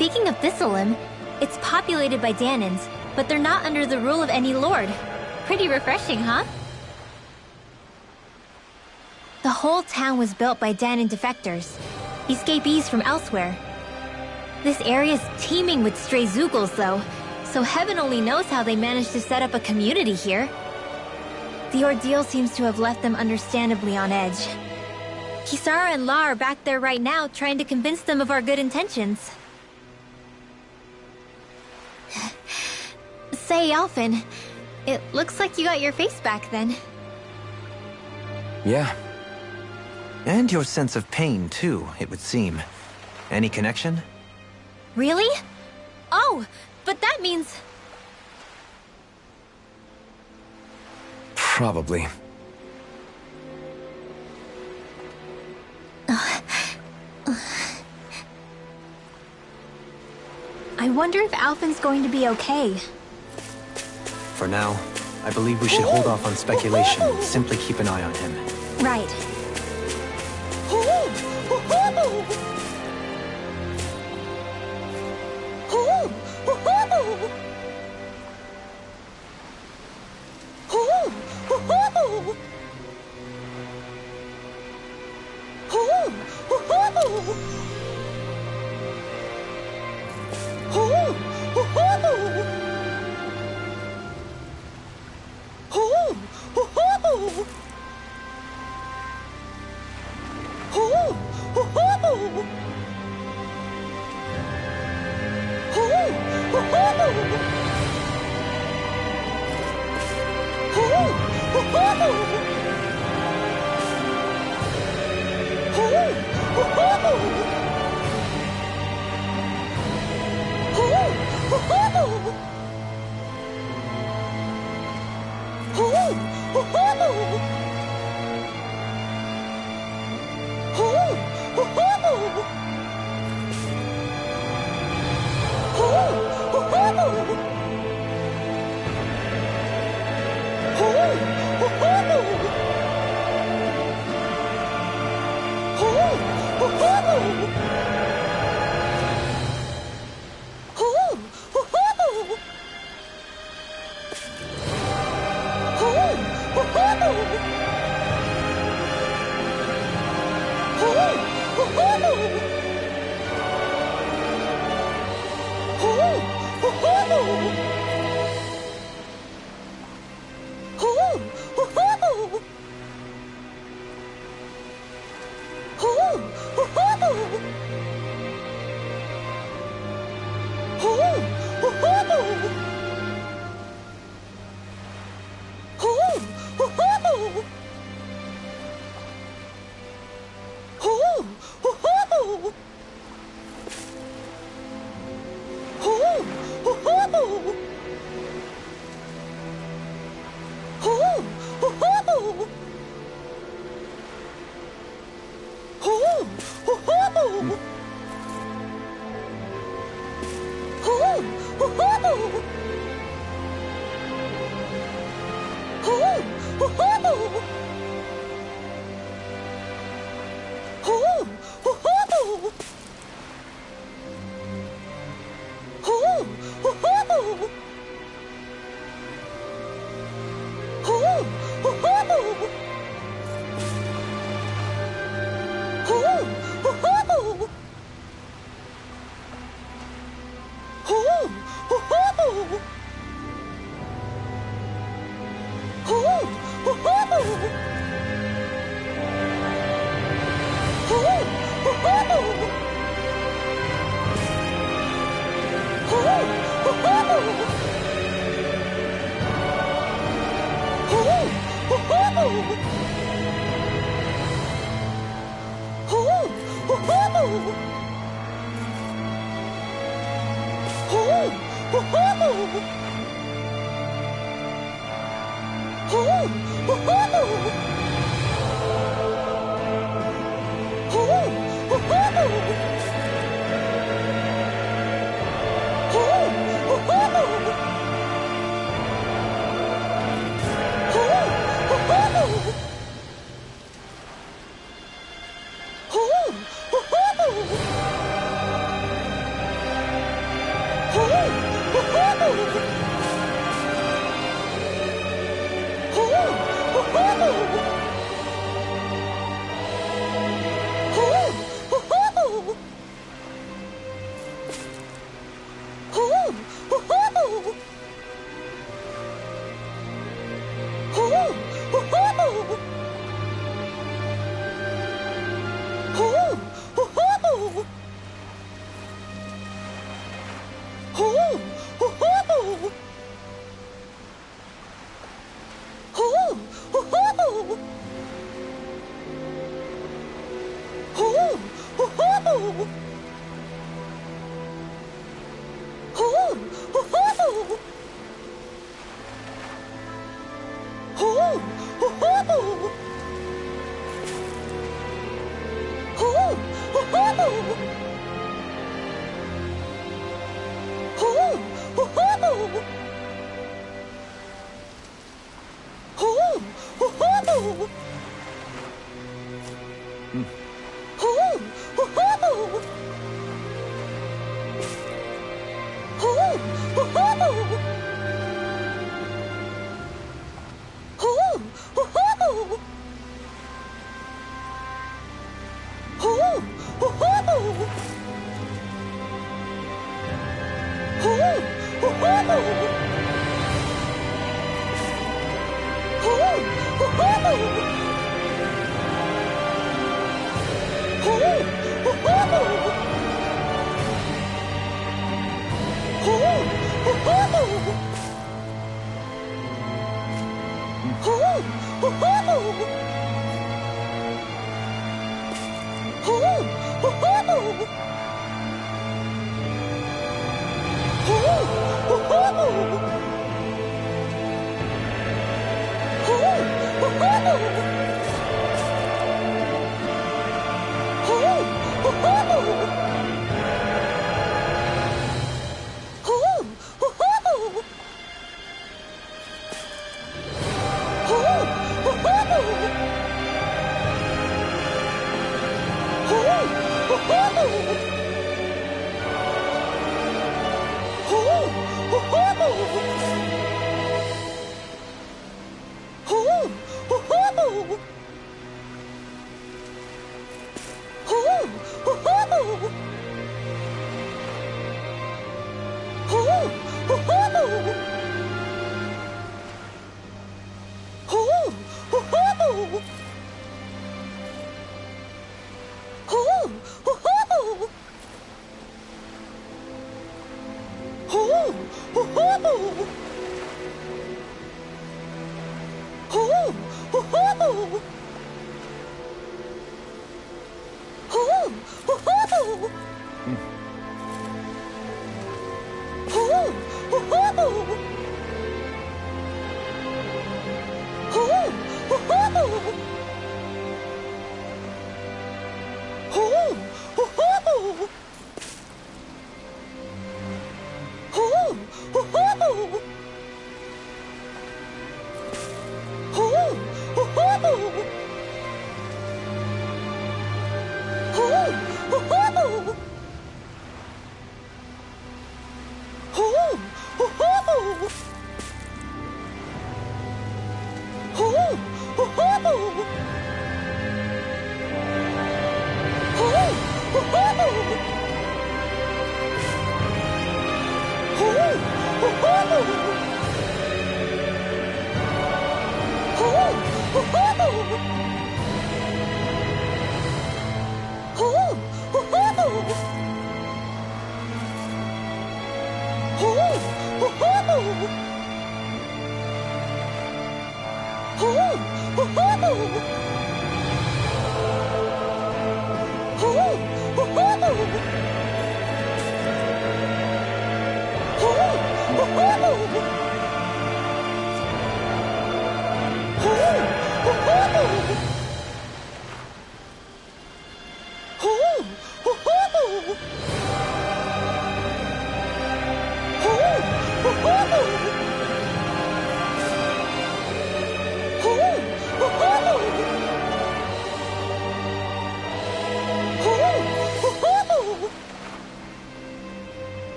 Speaking of Thistleum, it's populated by Danans, but they're not under the rule of any lord. Pretty refreshing, huh? The whole town was built by Danan defectors, escapees from elsewhere. This area's teeming with stray Zoogles, though, so heaven only knows how they managed to set up a community here. The ordeal seems to have left them understandably on edge. Kisara and La are back there right now trying to convince them of our good intentions. Say, Alphen, it looks like you got your face back then. Yeah. And your sense of pain, too, it would seem. Any connection? Really? Oh, but that means... Probably. I wonder if Alphen's going to be okay. For now, I believe we should hold off on speculation and simply keep an eye on him. Right.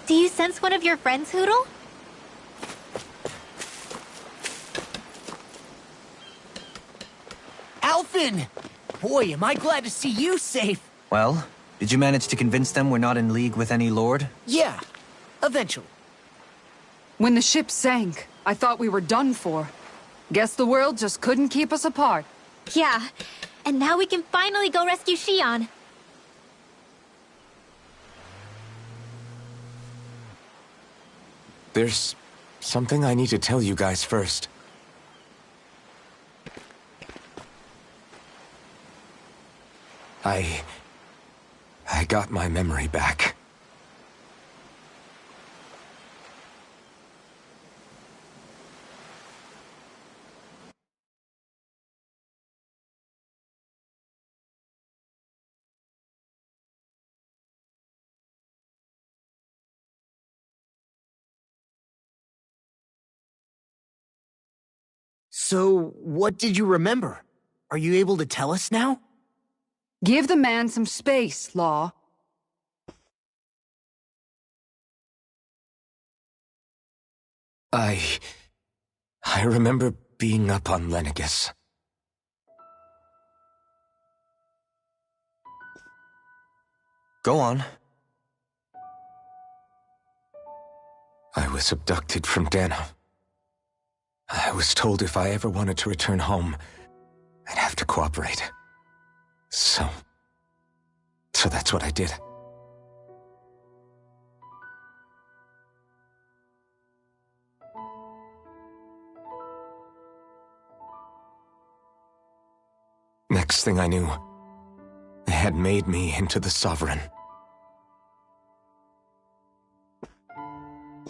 Do you sense one of your friends, Hoodle? Alphen! Boy, am I glad to see you safe. Well, did you manage to convince them we're not in league with any lord? Yeah, eventually. When the ship sank, I thought we were done for. Guess the world just couldn't keep us apart. Yeah, and now we can finally go rescue Xion. There's something I need to tell you guys first. I got my memory back. So, what did you remember? Are you able to tell us now? Give the man some space, Law. I remember being up on Lenegus. Go on. I was abducted from Dana. I was told if I ever wanted to return home, I'd have to cooperate. So that's what I did. Next thing I knew, they had made me into the Sovereign.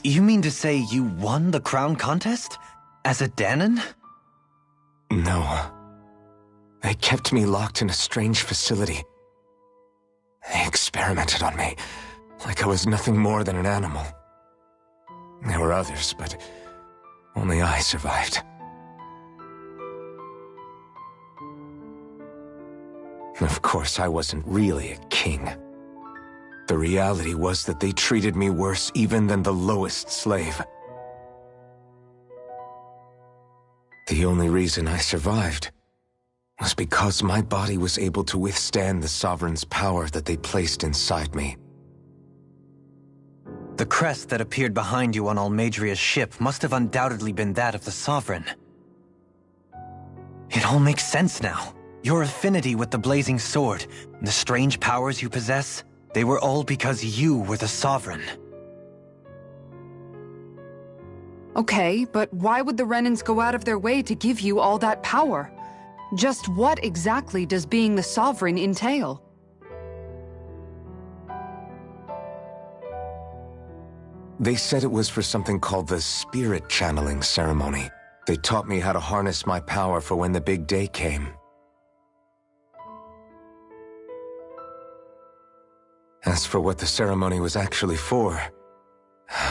You mean to say you won the crown contest? As a Danon? No. They kept me locked in a strange facility. They experimented on me, Like I was nothing more than an animal. There were others, but only I survived. Of course, I wasn't really a king. The reality was that they treated me worse even than the lowest slave. The only reason I survived was because my body was able to withstand the Sovereign's power that they placed inside me. The crest that appeared behind you on Almadria's ship must have undoubtedly been that of the Sovereign. It all makes sense now. Your affinity with the Blazing Sword, the strange powers you possess, they were all because you were the Sovereign. Okay, but why would the Renans go out of their way to give you all that power? Just what exactly does being the Sovereign entail? They said it was for something called the Spirit Channeling Ceremony. They taught me how to harness my power for when the big day came. As for what the ceremony was actually for,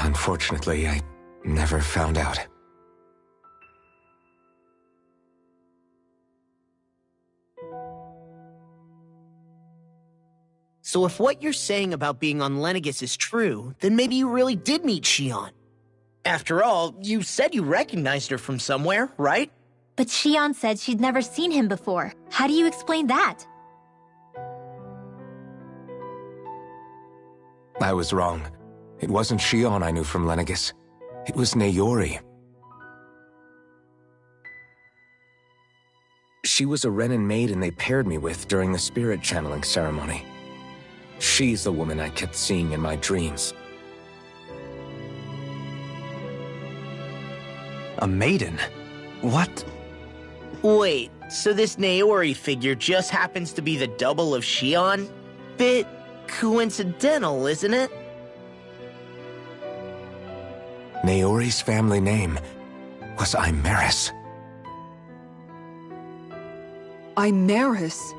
unfortunately, I never found out. So if what you're saying about being on Lenegis is true, then maybe you really did meet Xion. After all, you said you recognized her from somewhere, right? But Xion said she'd never seen him before. How do you explain that? I was wrong. It wasn't Xion I knew from Lenegis. It was Naori. She was a Renan maiden they paired me with during the spirit channeling ceremony. She's the woman I kept seeing in my dreams. A maiden? What? Wait, so this Naori figure just happens to be the double of Xion? Bit coincidental, isn't it? Naori's family name was Imeris. Imeris?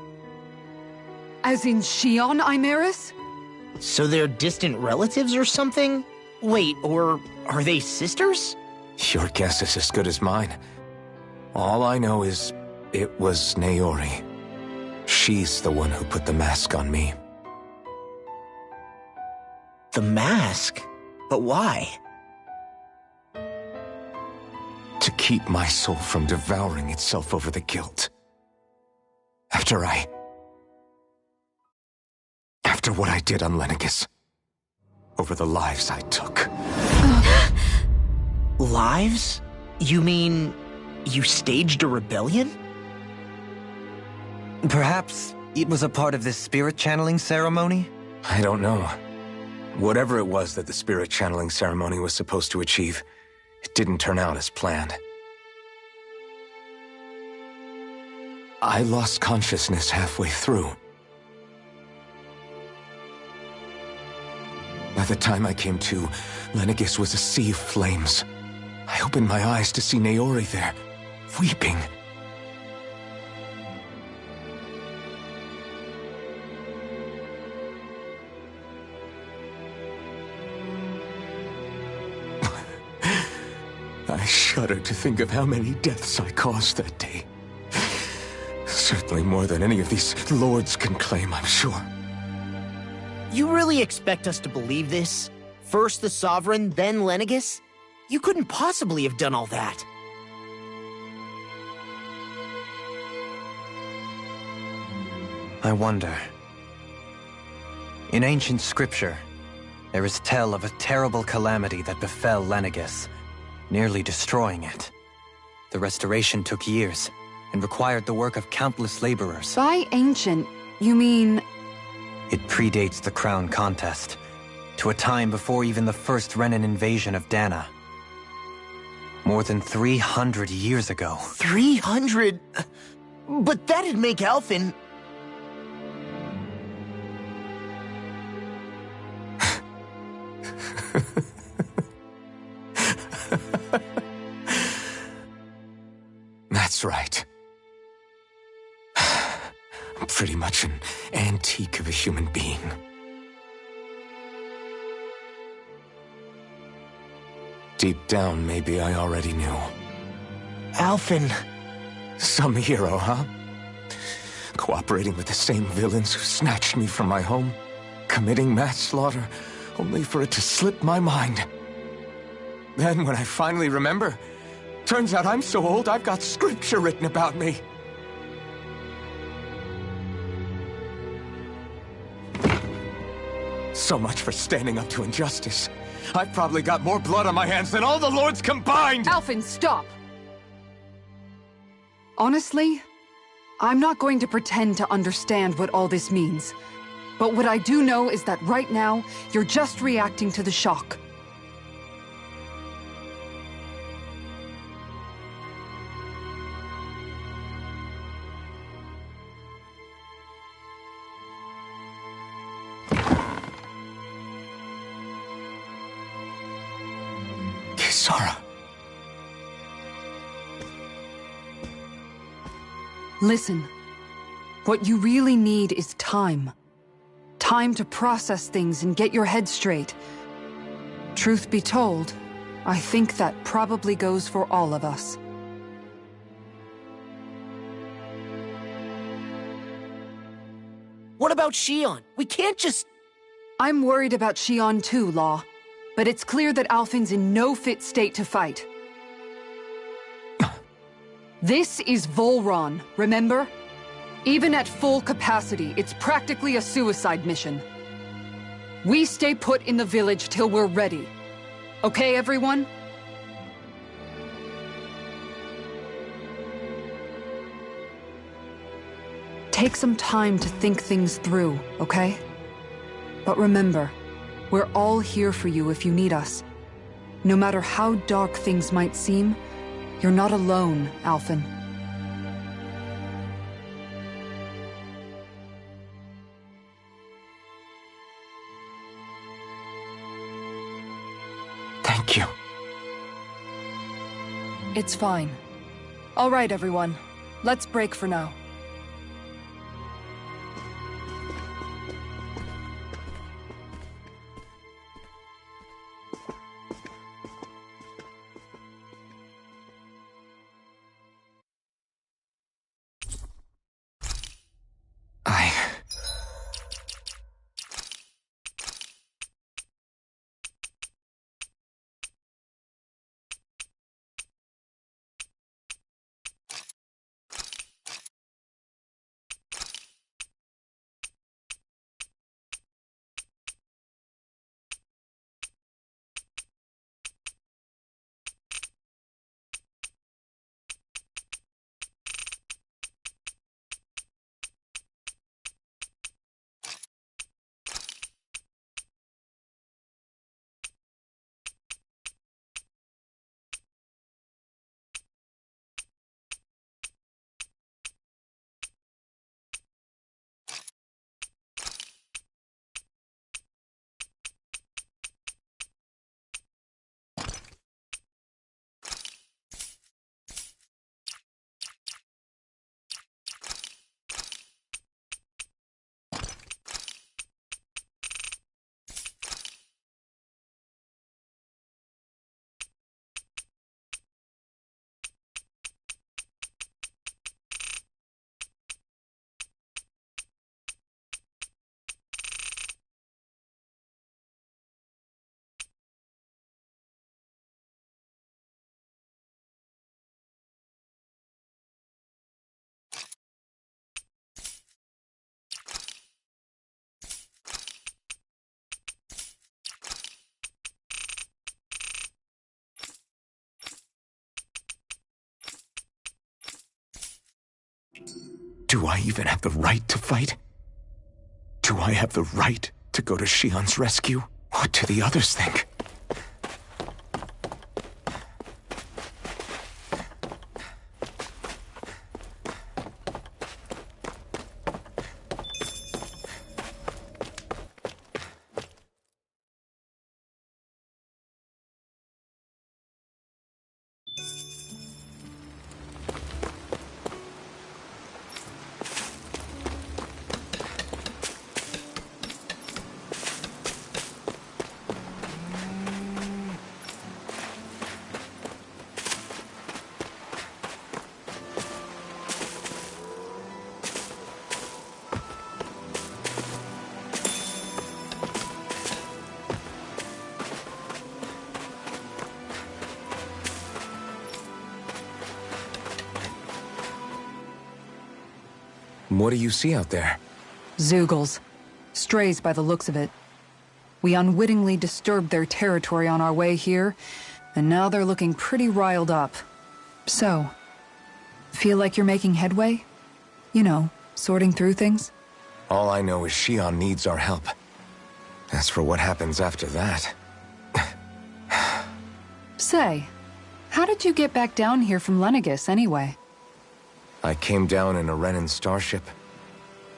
As in Xion Imeris? So they're distant relatives or something? Wait, or are they sisters? Your guess is as good as mine. All I know is it was Naori. She's the one who put the mask on me. The mask? But why? To keep my soul from devouring itself over the guilt. After what I did on Lenegis. Over the lives I took. Lives? You mean you staged a rebellion? Perhaps it was a part of this spirit channeling ceremony? I don't know. Whatever it was that the spirit channeling ceremony was supposed to achieve, it didn't turn out as planned. I lost consciousness halfway through. By the time I came to, Lenegis was a sea of flames. I opened my eyes to see Naori there, weeping. I shudder to think of how many deaths I caused that day. Certainly more than any of these lords can claim, I'm sure. You really expect us to believe this? First the Sovereign, then Lenegis? You couldn't possibly have done all that. I wonder. In ancient scripture, there is tell of a terrible calamity that befell Lenegis, nearly destroying it. The restoration took years, and required the work of countless laborers. By ancient, you mean... It predates the crown contest, to a time before even the first Renan invasion of Dana. More than 300 years ago. 300? But that'd make Alphen... That's right. I'm pretty much an antique of a human being. Deep down, maybe I already knew. Alphen. Some hero, huh? Cooperating with the same villains who snatched me from my home, committing mass slaughter, only for it to slip my mind. Then, when I finally remember, turns out I'm so old I've got scripture written about me. So much for standing up to injustice. I've probably got more blood on my hands than all the lords combined! Alphen, stop! Honestly, I'm not going to pretend to understand what all this means. But what I do know is that right now, you're just reacting to the shock. Kisara. Listen, what you really need is time. Time to process things and get your head straight. Truth be told, I think that probably goes for all of us. What about Xion? We can't just... I'm worried about Xion too, Law. But it's clear that Alphen's in no fit state to fight. This is Volron, remember? Even at full capacity, it's practically a suicide mission. We stay put in the village till we're ready. Okay, everyone? Take some time to think things through, okay? But remember, we're all here for you if you need us. No matter how dark things might seem, you're not alone, Alphen. Thank you. It's fine. All right, everyone. Let's break for now. Do I even have the right to fight? Do I have the right to go to Xion's rescue? What do the others think? What do you see out there? Zeugles. Strays by the looks of it. We unwittingly disturbed their territory on our way here, and now they're looking pretty riled up. So, feel like you're making headway? You know, sorting through things? All I know is Xion needs our help. As for what happens after that... Say, how did you get back down here from Lenegis, anyway? I came down in a Renan starship.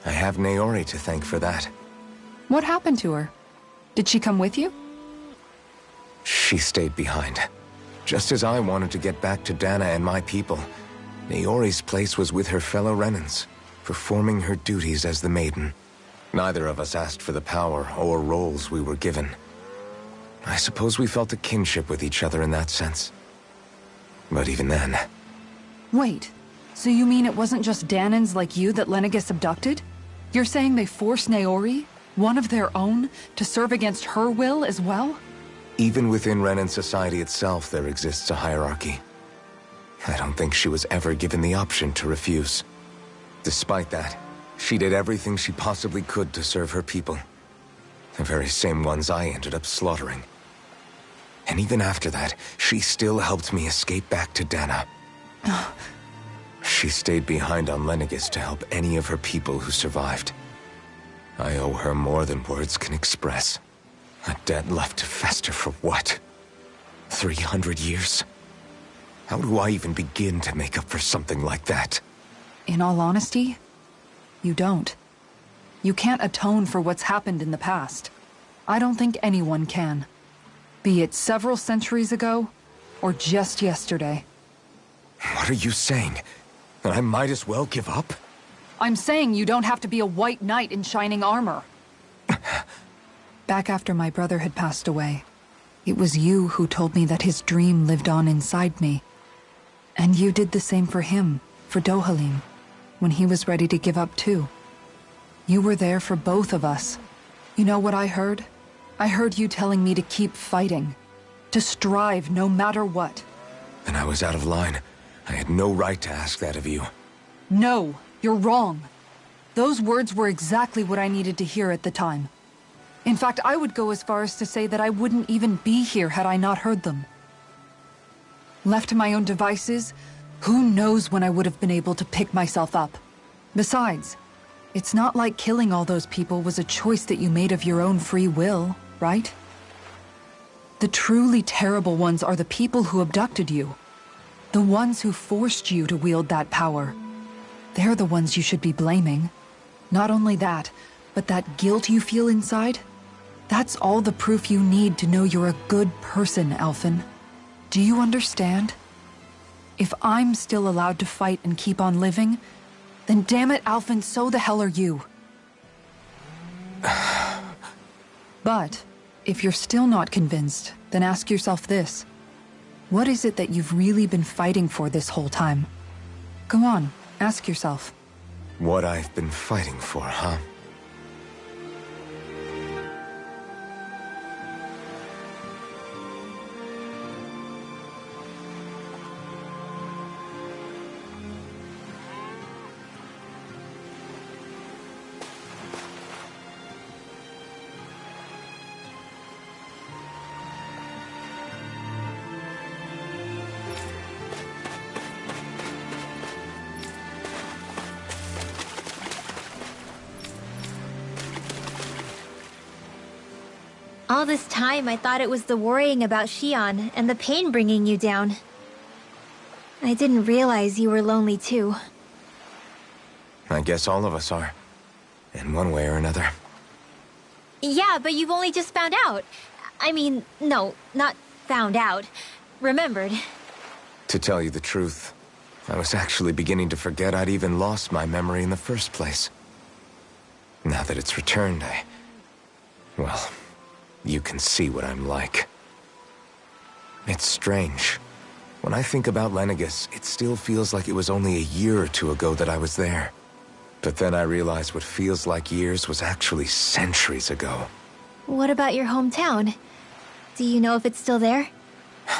I have Naori to thank for that. What happened to her? Did she come with you? She stayed behind. Just as I wanted to get back to Dana and my people, Naori's place was with her fellow Renans, performing her duties as the Maiden. Neither of us asked for the power or roles we were given. I suppose we felt a kinship with each other in that sense. But even then... Wait, so you mean it wasn't just Danans like you that Lenegis abducted? You're saying they forced Naori, one of their own, to serve against her will as well? Even within Renan society itself, there exists a hierarchy. I don't think she was ever given the option to refuse. Despite that, she did everything she possibly could to serve her people. The very same ones I ended up slaughtering. And even after that, she still helped me escape back to Dana. She stayed behind on Lenegis to help any of her people who survived. I owe her more than words can express. A debt left to fester for what? 300 years? How do I even begin to make up for something like that? In all honesty, you don't. You can't atone for what's happened in the past. I don't think anyone can. Be it several centuries ago, or just yesterday. What are you saying? That I might as well give up? I'm saying you don't have to be a white knight in shining armor. Back after my brother had passed away, it was you who told me that his dream lived on inside me. And you did the same for him, for Dohalim, when he was ready to give up too. You were there for both of us. You know what I heard? I heard you telling me to keep fighting, to strive no matter what. Then I was out of line. I had no right to ask that of you. No, you're wrong. Those words were exactly what I needed to hear at the time. In fact, I would go as far as to say that I wouldn't even be here had I not heard them. Left to my own devices, who knows when I would have been able to pick myself up. Besides, it's not like killing all those people was a choice that you made of your own free will, right? The truly terrible ones are the people who abducted you. The ones who forced you to wield that power. They're the ones you should be blaming. Not only that, but that guilt you feel inside, that's all the proof you need to know you're a good person, Alphen. Do you understand? If I'm still allowed to fight and keep on living, then damn it, Alphen, so the hell are you. But, if you're still not convinced, then ask yourself this. What is it that you've really been fighting for this whole time? Go on, ask yourself. What I've been fighting for, huh? All this time, I thought it was the worrying about Xion and the pain bringing you down. I didn't realize you were lonely too. I guess all of us are. In one way or another. Yeah, but you've only just found out. I mean, no, not found out. Remembered. To tell you the truth, I was actually beginning to forget I'd even lost my memory in the first place. Now that it's returned, well, you can see what I'm like. It's strange. When I think about Lenegis, it still feels like it was only a year or two ago that I was there. But then I realized what feels like years was actually centuries ago. What about your hometown? Do you know if it's still there?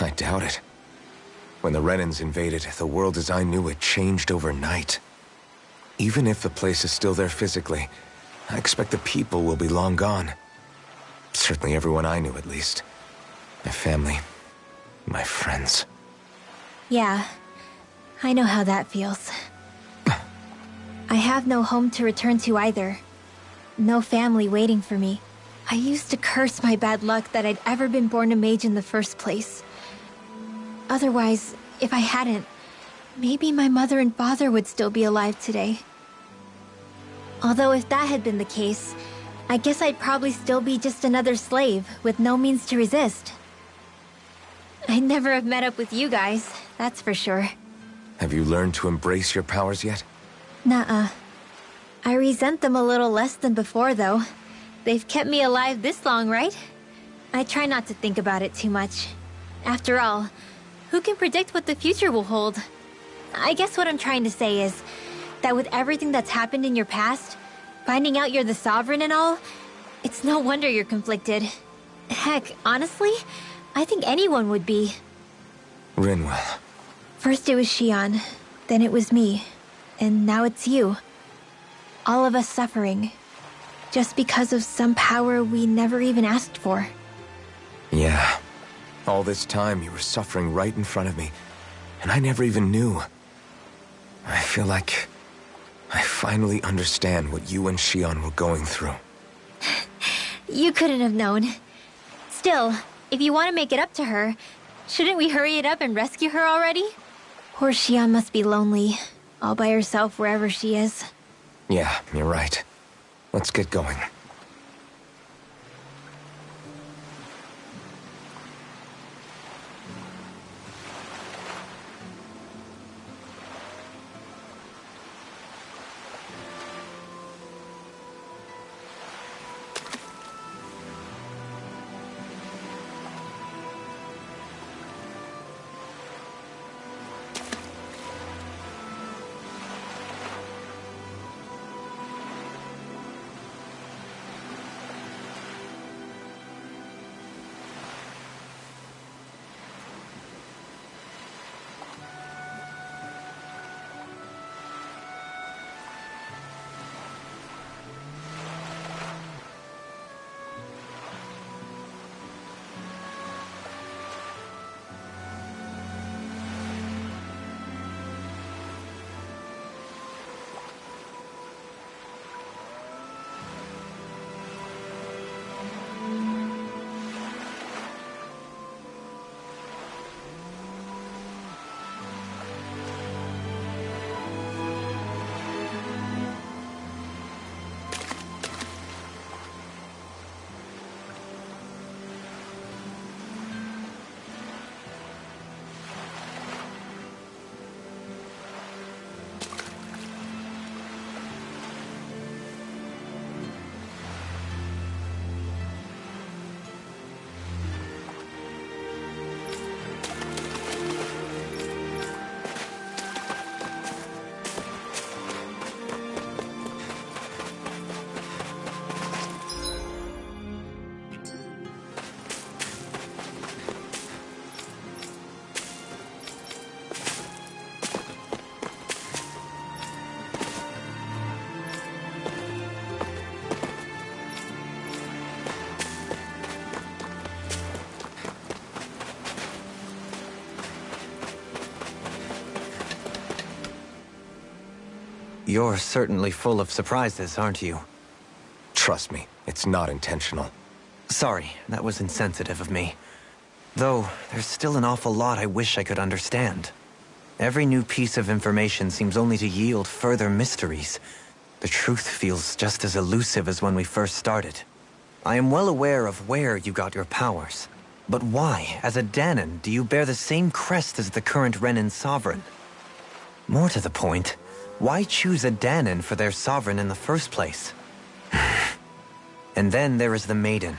I doubt it. When the Renans invaded, the world as I knew it changed overnight. Even if the place is still there physically, I expect the people will be long gone. Certainly everyone I knew, at least. My family, my friends. Yeah, I know how that feels. I have no home to return to either. No family waiting for me. I used to curse my bad luck that I'd ever been born a mage in the first place. Otherwise, if I hadn't, maybe my mother and father would still be alive today. Although if that had been the case, I guess I'd probably still be just another slave with no means to resist. I'd never have met up with you guys, that's for sure. Have you learned to embrace your powers yet? Nuh-uh. I resent them a little less than before, though. They've kept me alive this long, right? I try not to think about it too much. After all, who can predict what the future will hold? I guess what I'm trying to say is that with everything that's happened in your past, finding out you're the Sovereign and all, it's no wonder you're conflicted. Heck, honestly, I think anyone would be. Rinwell. First it was Xion, then it was me, and now it's you. All of us suffering, just because of some power we never even asked for. Yeah. All this time you were suffering right in front of me, and I never even knew. I feel like I finally understand what you and Xion were going through. You couldn't have known. Still, if you want to make it up to her, shouldn't we hurry it up and rescue her already? Poor Xion must be lonely, all by herself wherever she is. Yeah, you're right. Let's get going. You're certainly full of surprises, aren't you? Trust me, it's not intentional. Sorry, that was insensitive of me. Though, there's still an awful lot I wish I could understand. Every new piece of information seems only to yield further mysteries. The truth feels just as elusive as when we first started. I am well aware of where you got your powers. But why, as a Dahnan, do you bear the same crest as the current Renan Sovereign? More to the point, why choose a Dahnan for their sovereign in the first place? And then there is the Maiden,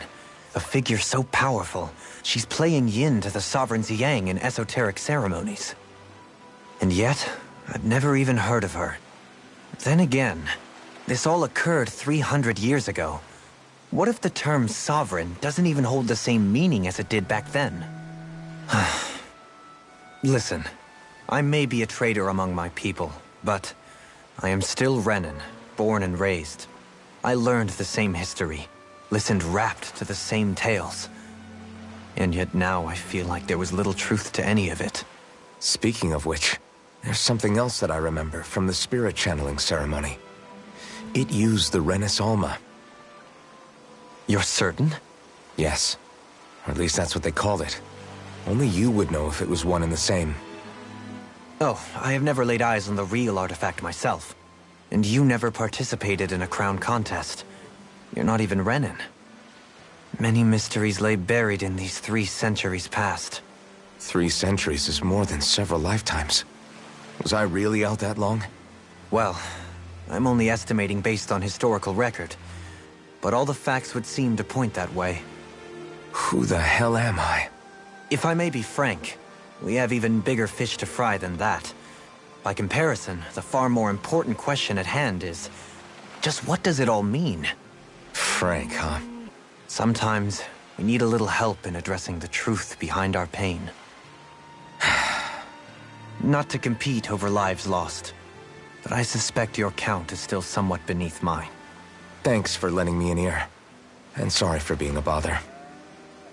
a figure so powerful, she's playing yin to the sovereign's yang in esoteric ceremonies. And yet, I've never even heard of her. Then again, this all occurred 300 years ago. What if the term sovereign doesn't even hold the same meaning as it did back then? Listen, I may be a traitor among my people, but I am still Renan, born and raised. I learned the same history, listened rapt to the same tales. And yet now I feel like there was little truth to any of it. Speaking of which, there's something else that I remember from the spirit channeling ceremony. It used the Renis Alma. You're certain? Yes. Or at least that's what they called it. Only you would know if it was one and the same. Oh, I have never laid eyes on the real artifact myself. And you never participated in a crown contest. You're not even Renan. Many mysteries lay buried in these 3 centuries past. 3 centuries is more than several lifetimes. Was I really out that long? Well, I'm only estimating based on historical record. But all the facts would seem to point that way. Who the hell am I? If I may be frank, we have even bigger fish to fry than that. By comparison, the far more important question at hand is, just what does it all mean? Frank, huh? Sometimes, we need a little help in addressing the truth behind our pain. Not to compete over lives lost, but I suspect your count is still somewhat beneath mine. Thanks for lending me an ear. And sorry for being a bother.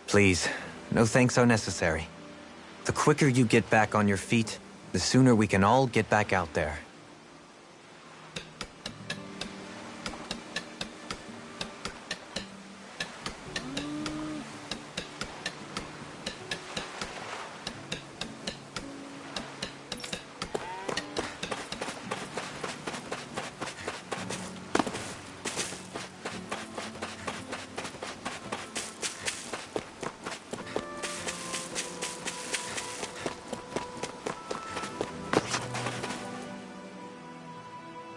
Please, no thanks are necessary. The quicker you get back on your feet, the sooner we can all get back out there.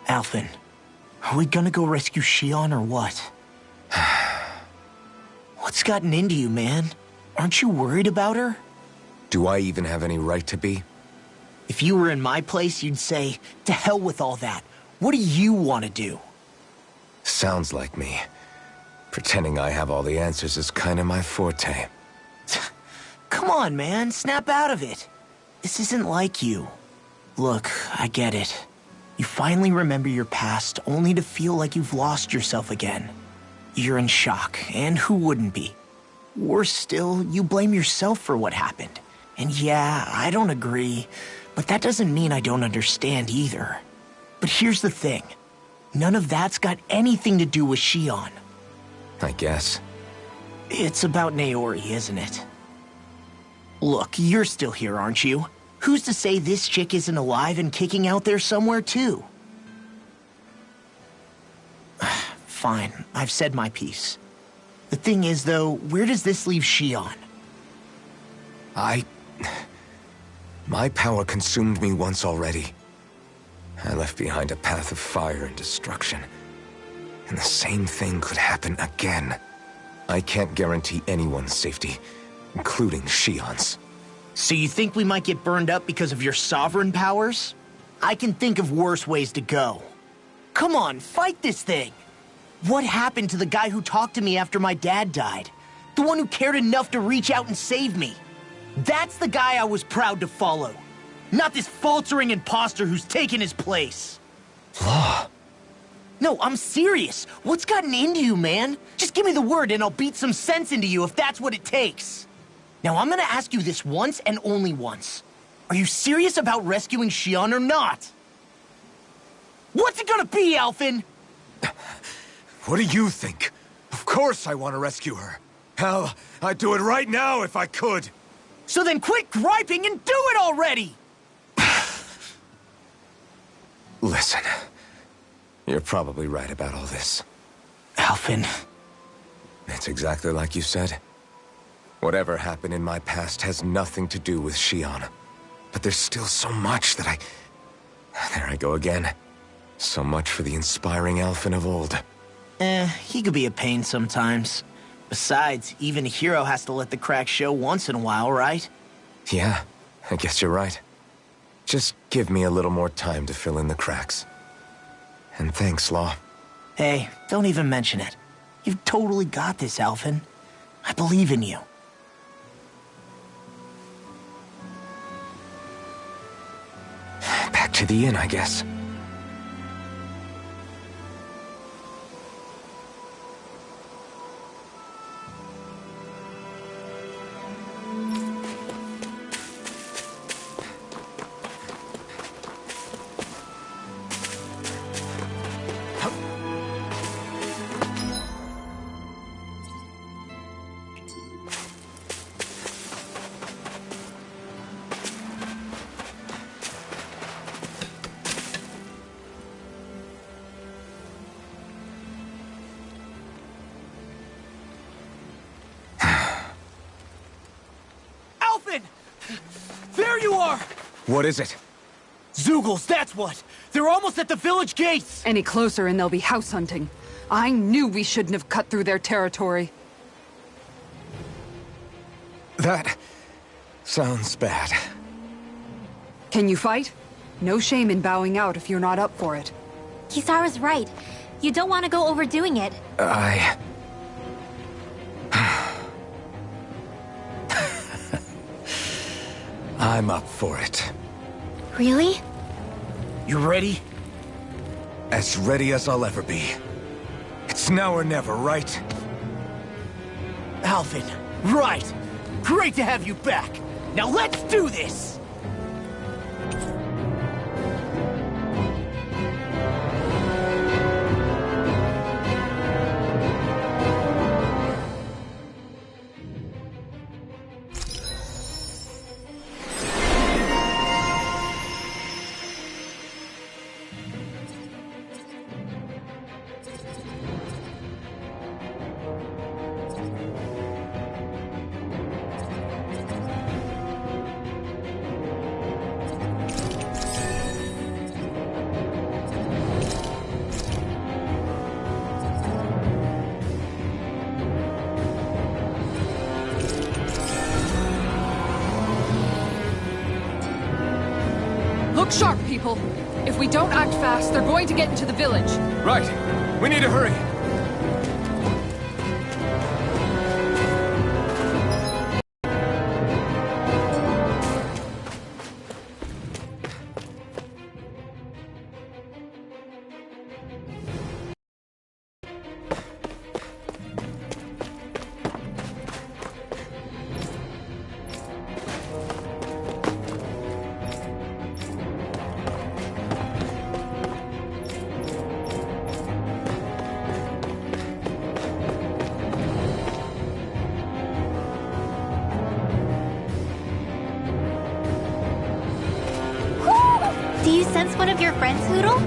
Alphen, are we gonna go rescue Xion or what? What's gotten into you, man? Aren't you worried about her? Do I even have any right to be? If you were in my place, you'd say, to hell with all that. What do you want to do? Sounds like me. Pretending I have all the answers is kind of my forte. Come on, man, snap out of it. This isn't like you. Look, I get it. You finally remember your past, only to feel like you've lost yourself again. You're in shock, and who wouldn't be? Worse still, you blame yourself for what happened. And yeah, I don't agree, but that doesn't mean I don't understand either. But here's the thing. None of that's got anything to do with Xion. I guess. It's about Naori, isn't it? Look, you're still here, aren't you? Who's to say this chick isn't alive and kicking out there somewhere, too? Fine, I've said my piece. The thing is, though, where does this leave Xion? My power consumed me once already. I left behind a path of fire and destruction. And the same thing could happen again. I can't guarantee anyone's safety, including Xion's. So you think we might get burned up because of your sovereign powers? I can think of worse ways to go. Come on, fight this thing! What happened to the guy who talked to me after my dad died? The one who cared enough to reach out and save me? That's the guy I was proud to follow. Not this faltering imposter who's taken his place. Law. No, I'm serious. What's gotten into you, man? Just give me the word and I'll beat some sense into you if that's what it takes. Now, I'm gonna ask you this once and only once. Are you serious about rescuing Xion or not? What's it gonna be, Alphen? What do you think? Of course I want to rescue her. Hell, I'd do it right now if I could. So then quit griping and do it already! Listen, you're probably right about all this. Alphen. It's exactly like you said. Whatever happened in my past has nothing to do with Xion. But there's still so much that There I go again. So much for the inspiring Alphen of old. He could be a pain sometimes. Besides, even a hero has to let the cracks show once in a while, right? Yeah, I guess you're right. Just give me a little more time to fill in the cracks. And thanks, Law. Hey, don't even mention it. You've totally got this, Alphen. I believe in you. Back to the inn, I guess. Alphen! There you are! What is it? Zeugles, that's what! They're almost at the village gates! Any closer and they'll be house hunting. I knew we shouldn't have cut through their territory. That sounds bad. Can you fight? No shame in bowing out if you're not up for it. Kisara's right. You don't want to go overdoing it. I'm up for it. Really? You ready? As ready as I'll ever be. It's now or never, right? Alphen, right! Great to have you back! Now let's do this! Look sharp, people. If we don't act fast, they're going to get into the village. Right. We need to hurry. Do you sense one of your friends, Hoodle?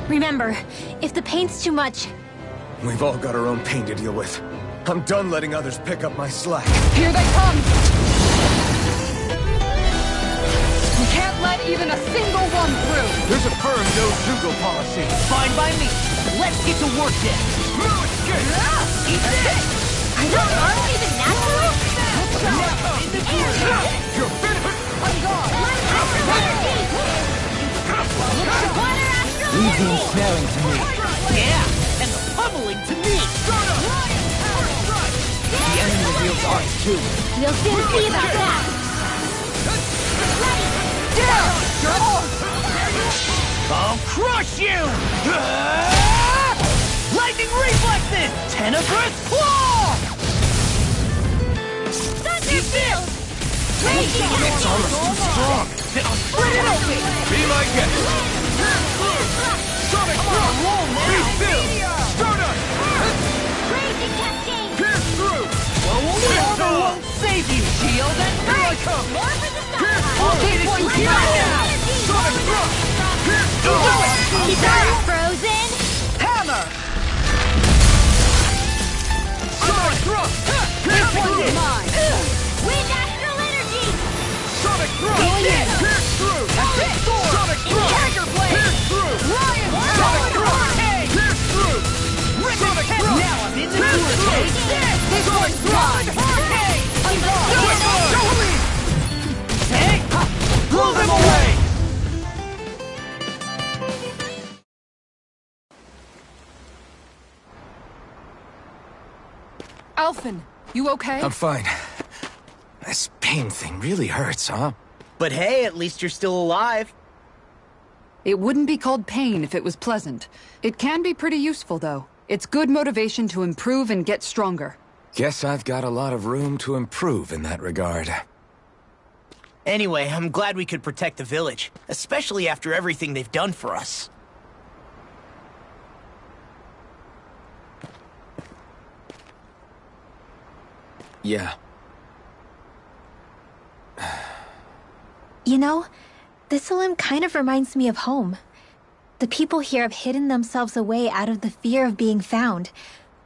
Remember, if the pain's too much... We've all got our own pain to deal with. I'm done letting others pick up my slack. Here they come! We can't let even a single one through! There's a firm no-Zeugle policy. Fine by me. Let's get to work then. Eat this! Are those arms even natural? You're finished! I'm gone! Water astral Leave the energy! ensnaring to me. Yeah, and the pummeling to me. The enemy reveals ours too. We'll soon see about that! I'll crush you! Lightning reflexes! Tenebrous claw! Thunder field! Raging It's almost too strong. Then I'll split it open! Be my guest. Sonic Rock! Be still! Stardust! Raging cascade! Pierce through! Silver won't save you, Shield! Here I come! More for the Pierce stars! I'll get it to you right now! Sonic Rock! Pierce Do through! it! Kisara frozen! Hammer! Sonic Rock! Pierce through! Mine! Wind astral energy! Sonic Rock! Going in. Pierce through! That's it! Sonic Rock! Tiger Blade! Pierce through! Lion Sonic Power! Rock! Hey! Pierce through! Sonic Rock! Now I'm in the Pierce mood, through! okay? This one's mine! Hey! Quick on! Hey! Blow them away! Alphen, you okay? I'm fine. This pain thing really hurts, huh? But hey, at least you're still alive. It wouldn't be called pain if it was pleasant. It can be pretty useful, though. It's good motivation to improve and get stronger. Guess I've got a lot of room to improve in that regard. Anyway, I'm glad we could protect the village, especially after everything they've done for us. Yeah. You know, Thistleum kind of reminds me of home. The people here have hidden themselves away out of the fear of being found,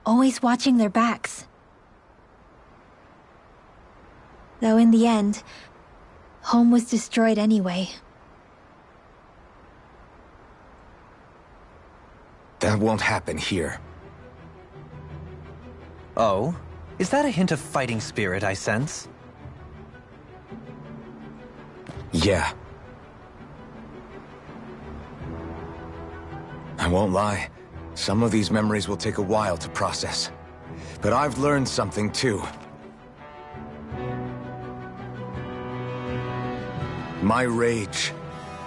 always watching their backs. Though in the end, home was destroyed anyway. That won't happen here. Oh? Is that a hint of fighting spirit I sense? Yeah. I won't lie. Some of these memories will take a while to process. But I've learned something too. My rage,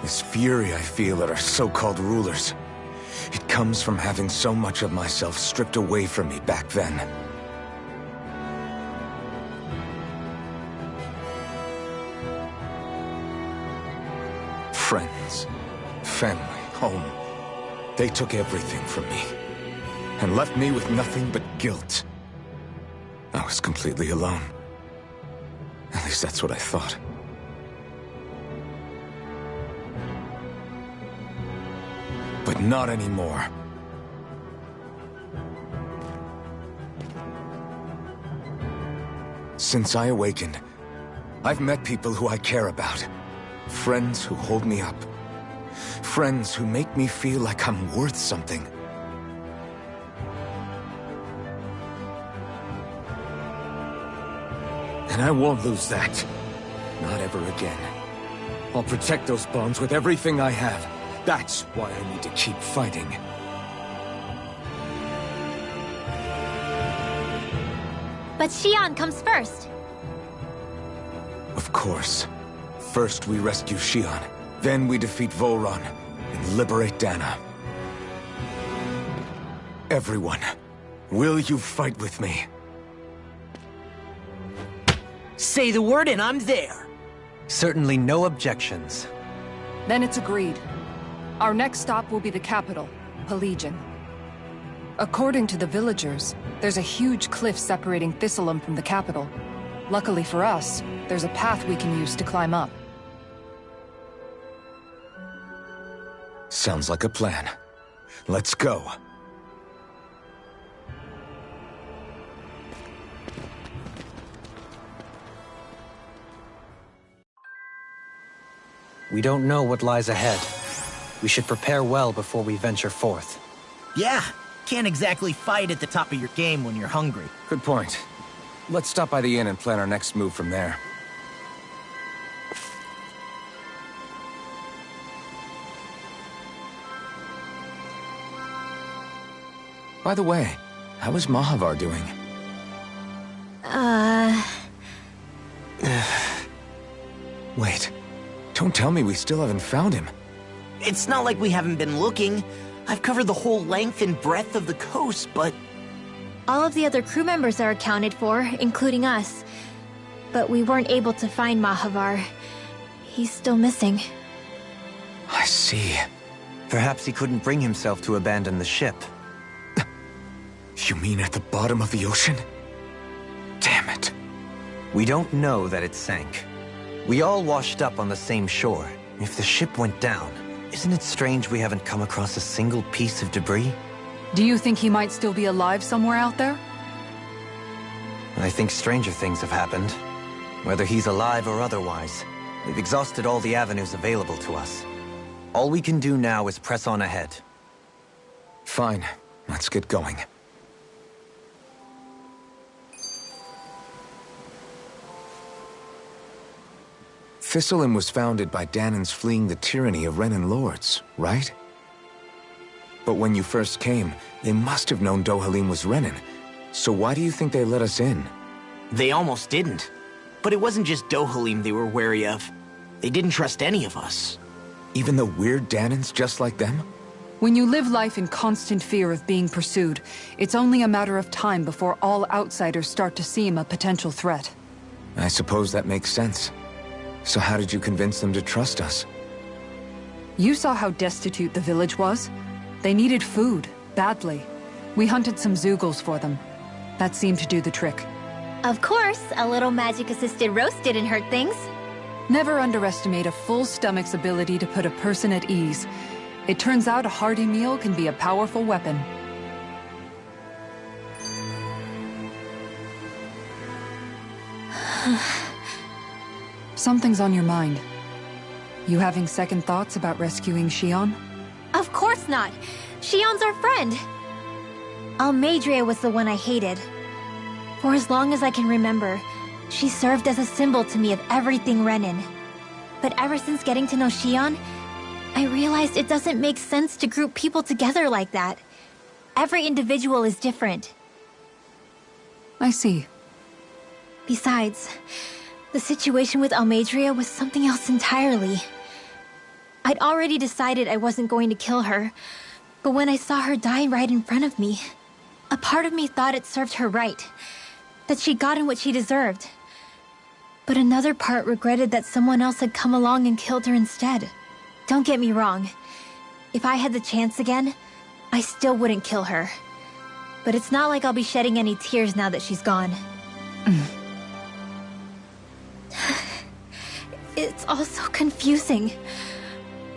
this fury I feel at our so-called rulers, it comes from having so much of myself stripped away from me back then. Friends, family, home. They took everything from me, and left me with nothing but guilt. I was completely alone. At least that's what I thought. But not anymore. Since I awakened, I've met people who I care about. Friends who hold me up. Friends who make me feel like I'm worth something. And I won't lose that. Not ever again. I'll protect those bonds with everything I have. That's why I need to keep fighting. But Xion comes first. Of course. First we rescue Xion, then we defeat Volron and liberate Dana. Everyone, will you fight with me? Say the word and I'm there. Certainly no objections. Then it's agreed. Our next stop will be the capital, Pelegion. According to the villagers, there's a huge cliff separating Thistleum from the capital. Luckily for us, there's a path we can use to climb up. Sounds like a plan. Let's go. We don't know what lies ahead. We should prepare well before we venture forth. Yeah, can't exactly fight at the top of your game when you're hungry. Good point. Let's stop by the inn and plan our next move from there. By the way, how is Mahavar doing? Wait, don't tell me we still haven't found him. It's not like we haven't been looking. I've covered the whole length and breadth of the coast, but... All of the other crew members are accounted for, including us. But we weren't able to find Mahavar. He's still missing. I see. Perhaps he couldn't bring himself to abandon the ship. You mean at the bottom of the ocean? Damn it. We don't know that it sank. We all washed up on the same shore. If the ship went down, isn't it strange we haven't come across a single piece of debris? Do you think he might still be alive somewhere out there? I think stranger things have happened. Whether he's alive or otherwise, we've exhausted all the avenues available to us. All we can do now is press on ahead. Fine, let's get going. Thistleum was founded by Danans fleeing the tyranny of Renan lords, right? But when you first came, they must have known Dohalim was Renan, So why do you think they let us in? They almost didn't. But it wasn't just Dohalim they were wary of. They didn't trust any of us. Even the weird Danans just like them? When you live life in constant fear of being pursued, it's only a matter of time before all outsiders start to seem a potential threat. I suppose that makes sense. So how did you convince them to trust us? You saw how destitute the village was. They needed food, badly. We hunted some Zeugles for them. That seemed to do the trick. Of course, a little magic-assisted roast didn't hurt things. Never underestimate a full stomach's ability to put a person at ease. It turns out a hearty meal can be a powerful weapon. Something's on your mind. You having second thoughts about rescuing Xion? Of course not. Xion's our friend. Almeidrea was the one I hated. For as long as I can remember, she served as a symbol to me of everything Renin. But ever since getting to know Xion, I realized it doesn't make sense to group people together like that. Every individual is different. I see. Besides, the situation with Almeidrea was something else entirely. I'd already decided I wasn't going to kill her, but when I saw her die right in front of me, a part of me thought it served her right, that she'd gotten what she deserved. But another part regretted that someone else had come along and killed her instead. Don't get me wrong. If I had the chance again, I still wouldn't kill her. But it's not like I'll be shedding any tears now that she's gone. It's all so confusing.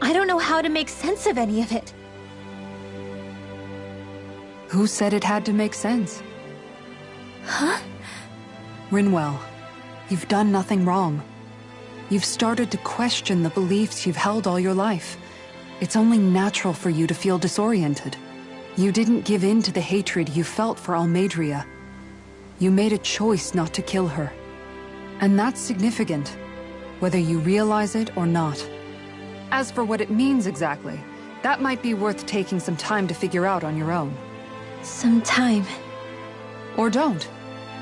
I don't know how to make sense of any of it. Who said it had to make sense? Huh? Rinwell, you've done nothing wrong. You've started to question the beliefs you've held all your life. It's only natural for you to feel disoriented. You didn't give in to the hatred you felt for Almeidrea. You made a choice not to kill her. And that's significant, whether you realize it or not. As for what it means exactly, that might be worth taking some time to figure out on your own. Some time. Or don't,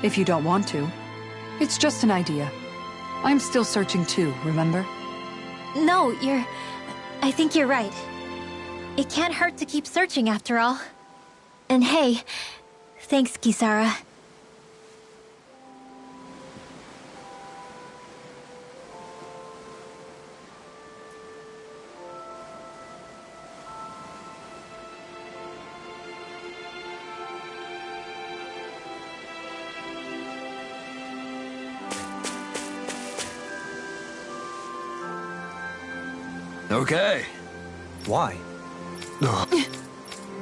if you don't want to. It's just an idea. I'm still searching too, remember? No, I think you're right. It can't hurt to keep searching after all. And hey, thanks, Kisara. Okay. Why?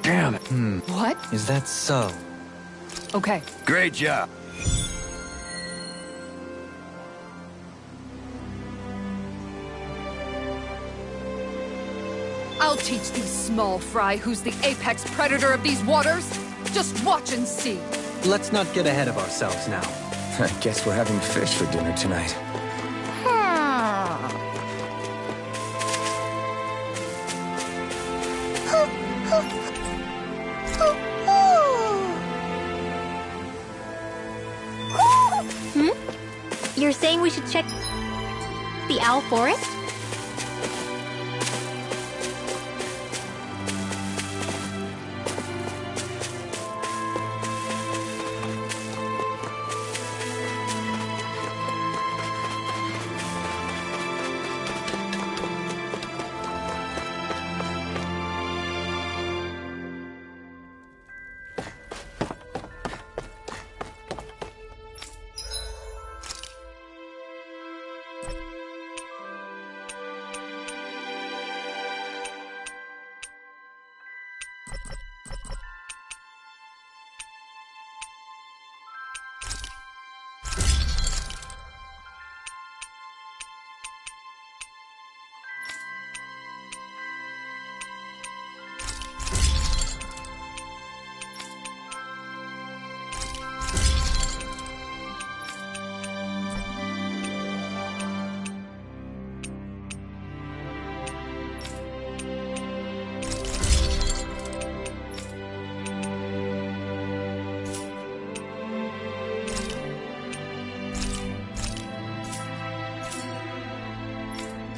Damn it. What? Is that so? Okay. Great job. I'll teach these small fry who's the apex predator of these waters. Just watch and see. Let's not get ahead of ourselves now. I guess we're having fish for dinner tonight. You're saying we should check the owl forest?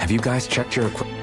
Have you guys checked your equipment?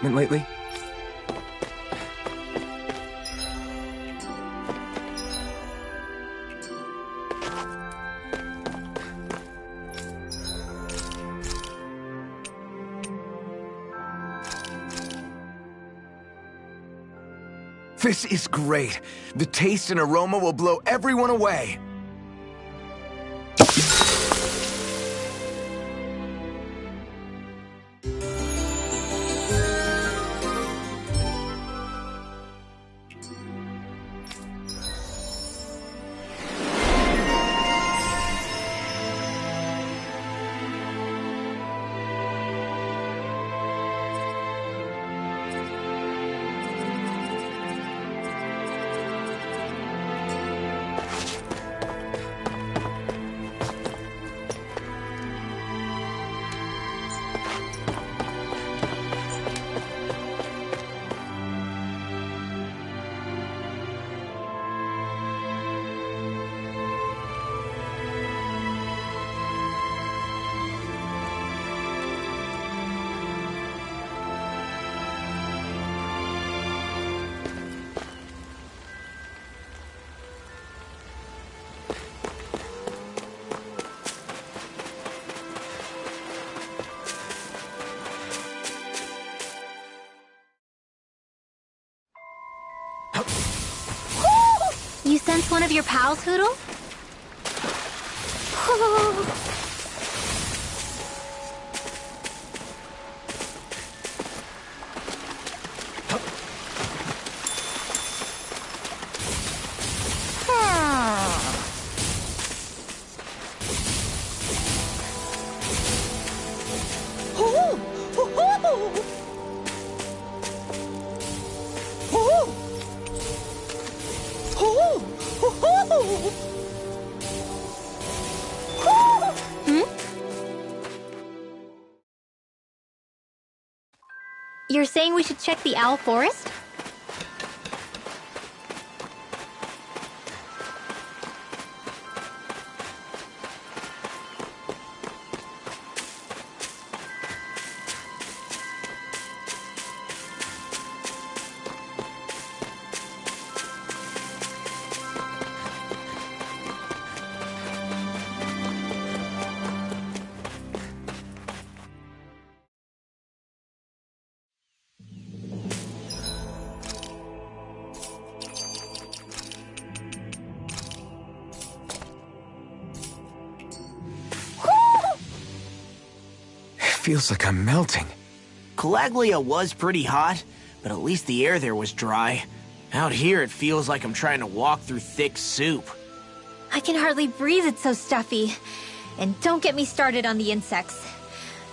Lately? This is great. The taste and aroma will blow everyone away. You sense one of your pals, Hoodle? You're saying we should check the owl forest? Feels like I'm melting. Calaglia was pretty hot, but at least the air there was dry. Out here, it feels like I'm trying to walk through thick soup. I can hardly breathe, it's so stuffy. And don't get me started on the insects.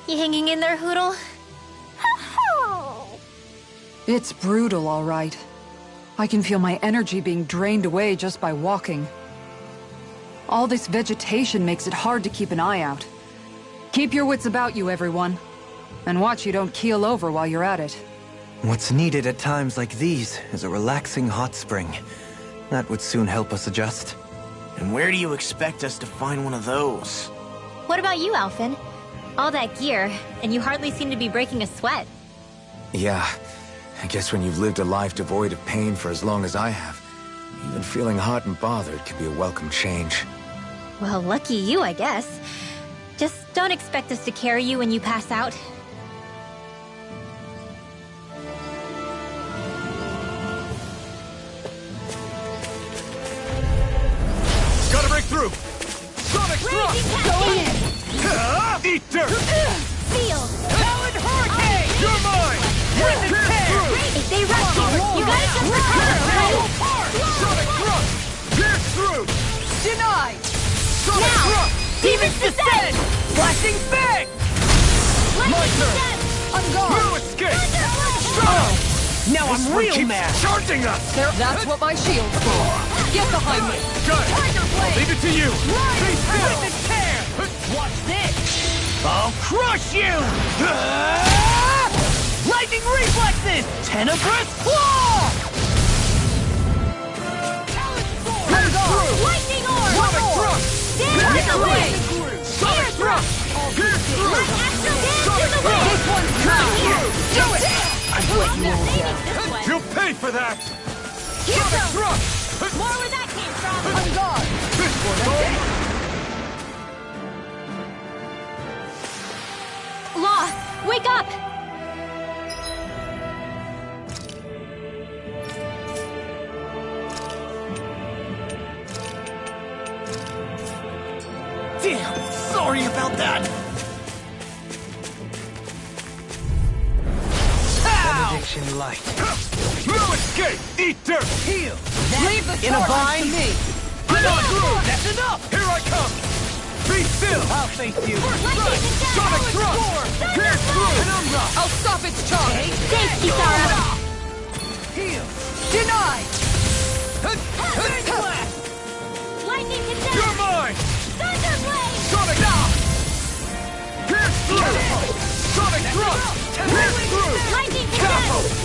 You hanging in there, Hoodle? It's brutal, all right. I can feel my energy being drained away just by walking. All this vegetation makes it hard to keep an eye out. Keep your wits about you, everyone. And watch you don't keel over while you're at it. What's needed at times like these is a relaxing hot spring. That would soon help us adjust. And where do you expect us to find one of those? What about you, Alphen? All that gear, and you hardly seem to be breaking a sweat. Yeah, I guess when you've lived a life devoid of pain for as long as I have, even feeling hot and bothered can be a welcome change. Well, lucky you, I guess. Just don't expect us to carry you when you pass out. through! Sonic thrust! Going in! Eat dirt! Seal! Talon Hurricane! You're mine! Rip and tear! If they rush you, you gotta jump for cover, okay? Sonic thrust! Pierce through! Denied! Sonic Now! thrust! Demon's Descent! Flashing Fang! My turn! On guard! No escape! Oh! Now I'm This one real keeps mad! charging us! That's what my shield's for. Get behind me. Good! Tiger Blade! Leave it to you! Be still! Rip and tear! Watch this! I'll crush you! Lightning reflexes! Tenebrous claw! Talon sword! Pierce through! Lightning orb! Sonic thrust! Stand Pierce in the way! Sonic thrust! Pierce through! Let Astro dance in Sonic the way! thrust! This one's mine. Do it! I've let you all down. You'll pay for that! Here Sonic goes! thrust! More where that came from! On guard. This one's all mine! Law, wake up! Damn! Sorry about that! Ow! Benediction light. No escape! Eat dirt! Heal! Leave the in a charge vine? to me. Get on through! That's enough! Here I come! Be still! I'll face you! Sonic thrust! Pierce through! Penumbra! I'll stop its charge. Thanks, Kisara! Heal! Denied. Big blast! Lightning You're condemned! mine! Thunderblade! Sonic Pierce through! Sonic thrust! Pierce through! Lightning Dazzle! condemned!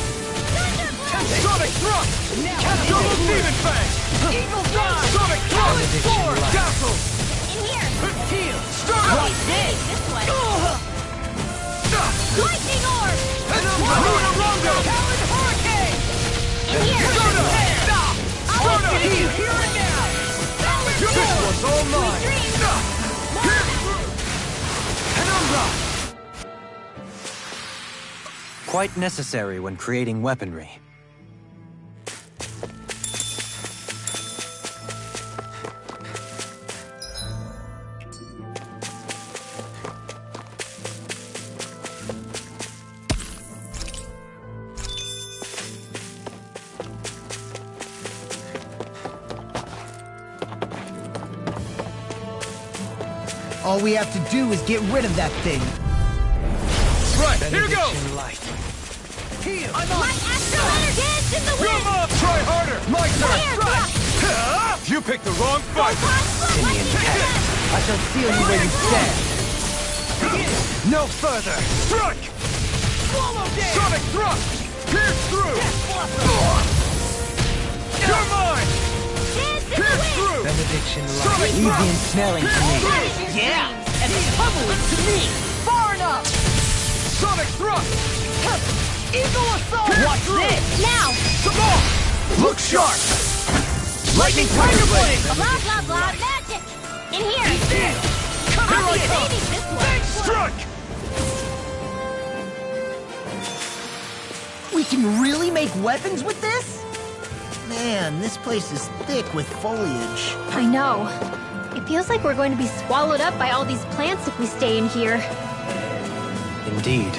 Thunderblade! Sonic thrust! Double demon fang! Eagle Dive! Sonic thrust! Sword! Dazzle! In here! Heal! Start up! This way! Lightning orb! Lunarondo! Talon Hurricane! In here! Start up! Start up! Heal! Here and now! This one's all mine! Pierce through! Penumbra! Quite necessary when creating weaponry. All we have to do is get rid of that thing. Right, here goes! Benediction light. Heal! I'm Let Astro Hunter dance in the Come wind! on! Try harder! My turn! Here, Right. You picked the wrong fight! Lightning condemned! I shall seal you where you stand. No further! Strike! Swallow dance! Sonic thrust! Pierce through! You're mine! Dance in the Pierce wind! through! Benediction light. Sonic thrust! smelling to me. Yeah! And pummel it to me. Far enough. Sonic thrust! Eagle Assault! Watch this! Now! Some more! Look sharp! Lightning Tiger Blade! Blah, blah, blah, magic! In here! Here I'll I be come! saving this one! Strike! We can really make weapons with this? Man, this place is thick with foliage. I know. It feels like we're going to be swallowed up by all these plants if we stay in here. Indeed.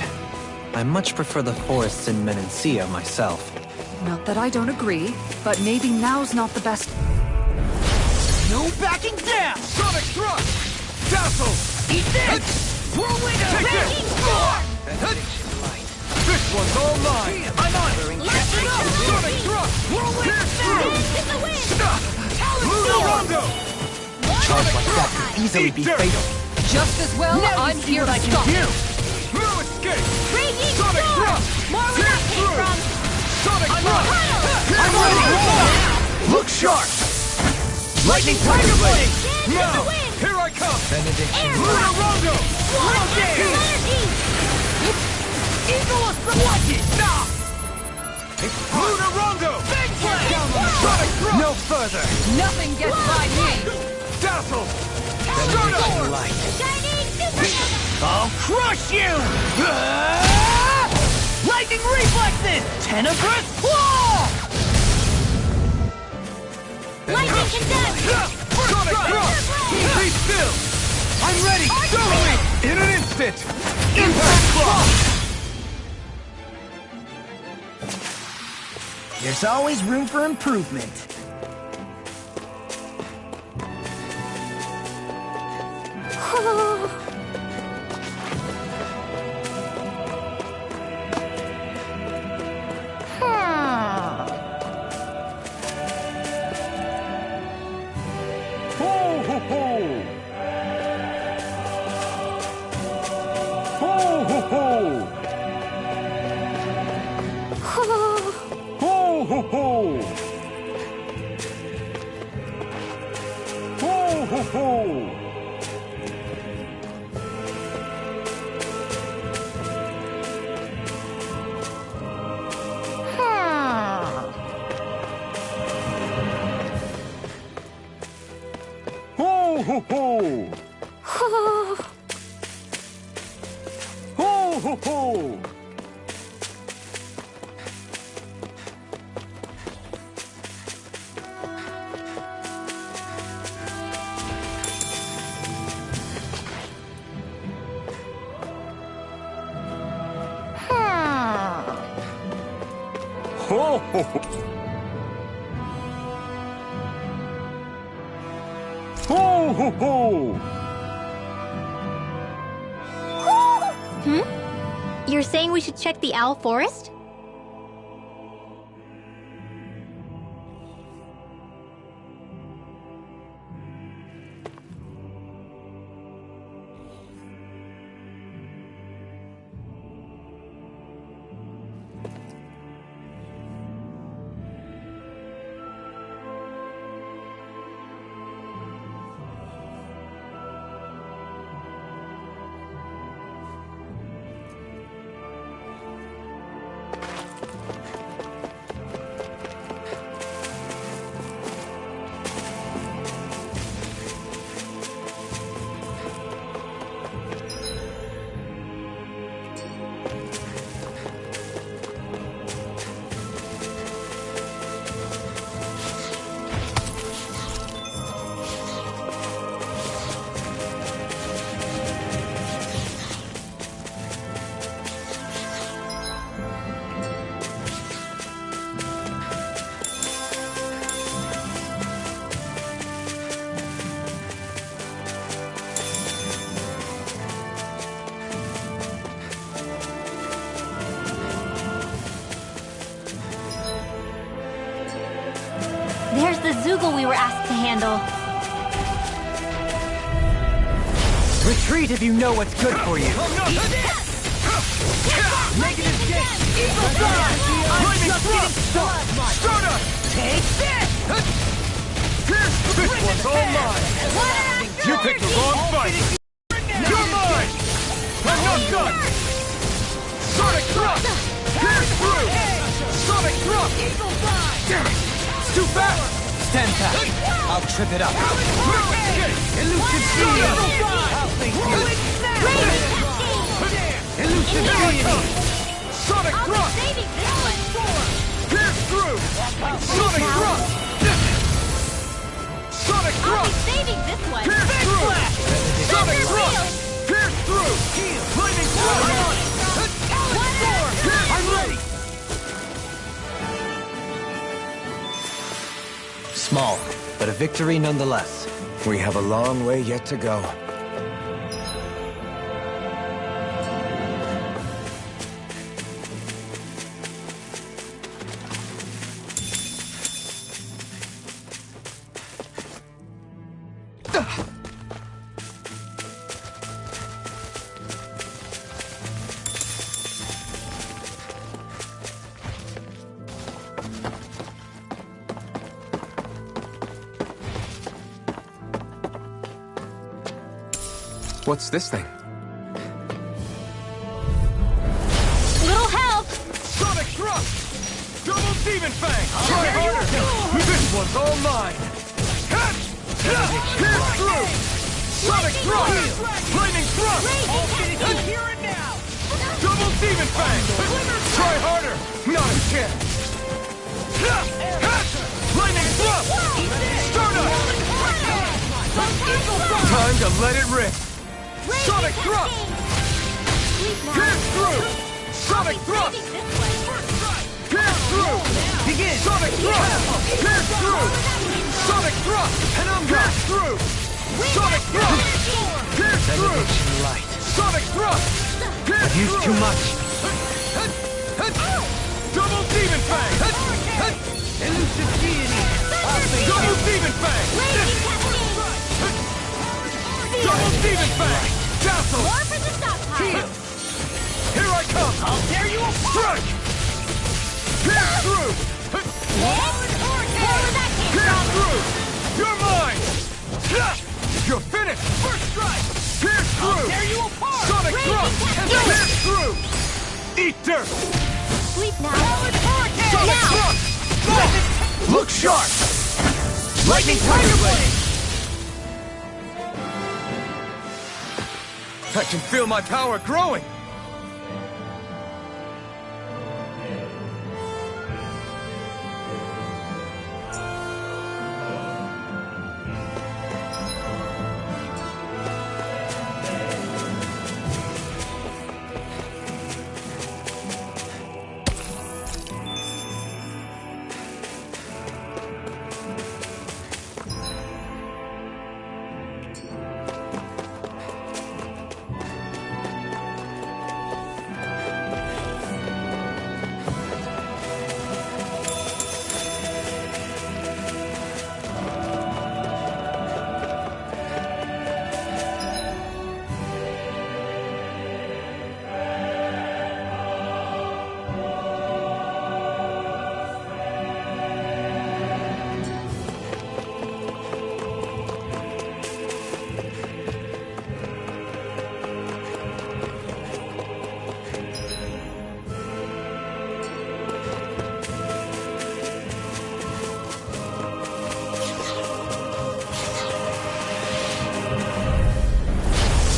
I much prefer the forests in Menancia myself. Not that I don't agree, but maybe now's not the best. No backing down! Sonic thrust! Dazzle! Eat this! Whirlwind Take attack! this! Benediction light. This one's all mine! I'm on it! Lightning Sonic thrust! Whirlwind Pierce attack! through! Dance in the wind! Lunarondo! Charge like that could easily be Eat dirt. fatal. Just as well, Now I'm you see here what I to can stop. do! No escape! Raging Sonic storm! thrust! More where that Pierce came through! from! Sonic thrust! Puddle! I'm ready! Look sharp! Lightning Tiger Blade! Dance in the Now! wind! Here I come! Benediction Air light. Lunarondo! One Astro energy! Eagle Assault! Watch it! Stop! Lunarondo! Big blast! Sonic thrust! No further! Nothing gets by me. Dazzle! Benediction light. Shining supernova! I'll crush you! Lightning reflexes! Tenebrous claw! Lightning condemned! Sonic Be still! I'm ready! Totally! In an instant! Impact block! There's always room for improvement. You're saying we should check the Owl Forest? There's the Zoogle we were asked to handle. Retreat if you know what's good for you. Negative gate! Evil God! I'm just getting started! Stardust! Take this! This one's all mine! You picked the wrong fight! You're mine! I'm not done! Sonic Thrust! Pierce through! Sonic Thrust! Damn it! It's too fast! Stand back. I'll trip it up. Elusive Genie! I'll face you! Elusive Genie! Sonic Thrust! Pierce through! Sonic Thrust! Sonic Thrust! Pierce through! Sonic Thrust! Pierce through! Lightning Storm! I'm ready! Small, but a victory nonetheless. We have a long way yet to go. What's this thing? Little help! Sonic Thrust! Double Demon Fang! Try harder! This one's all mine! Pierce through! Sonic Thrust! Lightning Thrust! Here and now! Double Demon Fang! Try harder! Not a chance! Lightning Thrust! Stardust! Time to let it rip! Sonic Thrust! Pierce through! Sonic Thrust! Pierce through! Begin! Sonic Thrust! Pierce through! Sonic Thrust! Pierce through! Sonic Thrust! Pierce through! Light. Sonic Thrust! Pierce I've used through! too much. Double Demon Fang! Elusive deity. Double Demon Fang! Double Demon Fang! Dazzle! More for the stockpile. Here I come! I'll tear you apart. Strike! Pierce through! Where was that came Pierce from? through! You're mine! You're finished! First strike! Pierce through! Tear you apart. Sonic Raging Thrust! Cascade. Pierce through! Eat dirt! Sleep now. Sonic Now. Thrust! Look sharp! Lightning Tiger Blade! I can feel my power growing!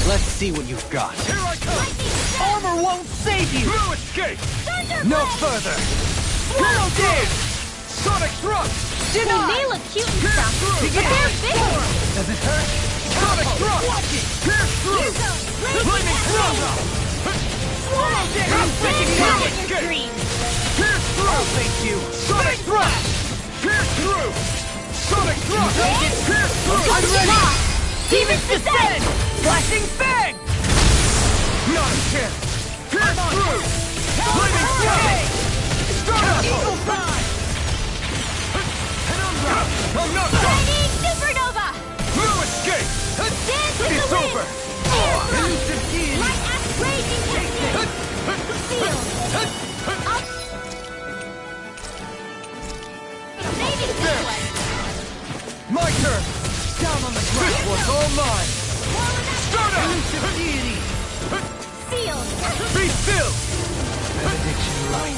Let's see what you've got. Here I come! Armor won't save you! No escape! No further! Swallow Dance! Sonic Thrust! They may look cute and stuff, but Begin. they're big. Does it hurt? Sonic Thrust! Pierce through! Lightning Thrust! Swallow this. No escape! Pierce through! Thank you! Sonic Thrust! Pierce through! Sonic Thrust! Pierce through! I'm ready. Demons descend. Flashing Fang! Not a chance! Pierce through! Lightning Thrust! Stardust! Eagle Prime! I'm not done! Lightning supernova. No escape! Dance in It's the wind. over! Air thrust. Light axe raging cascade. Seal. Up. Saving There. sequence. My turn! Down on the This ground! was all mine! Stardust! Elusive deity! Seal. Be still! Benediction light!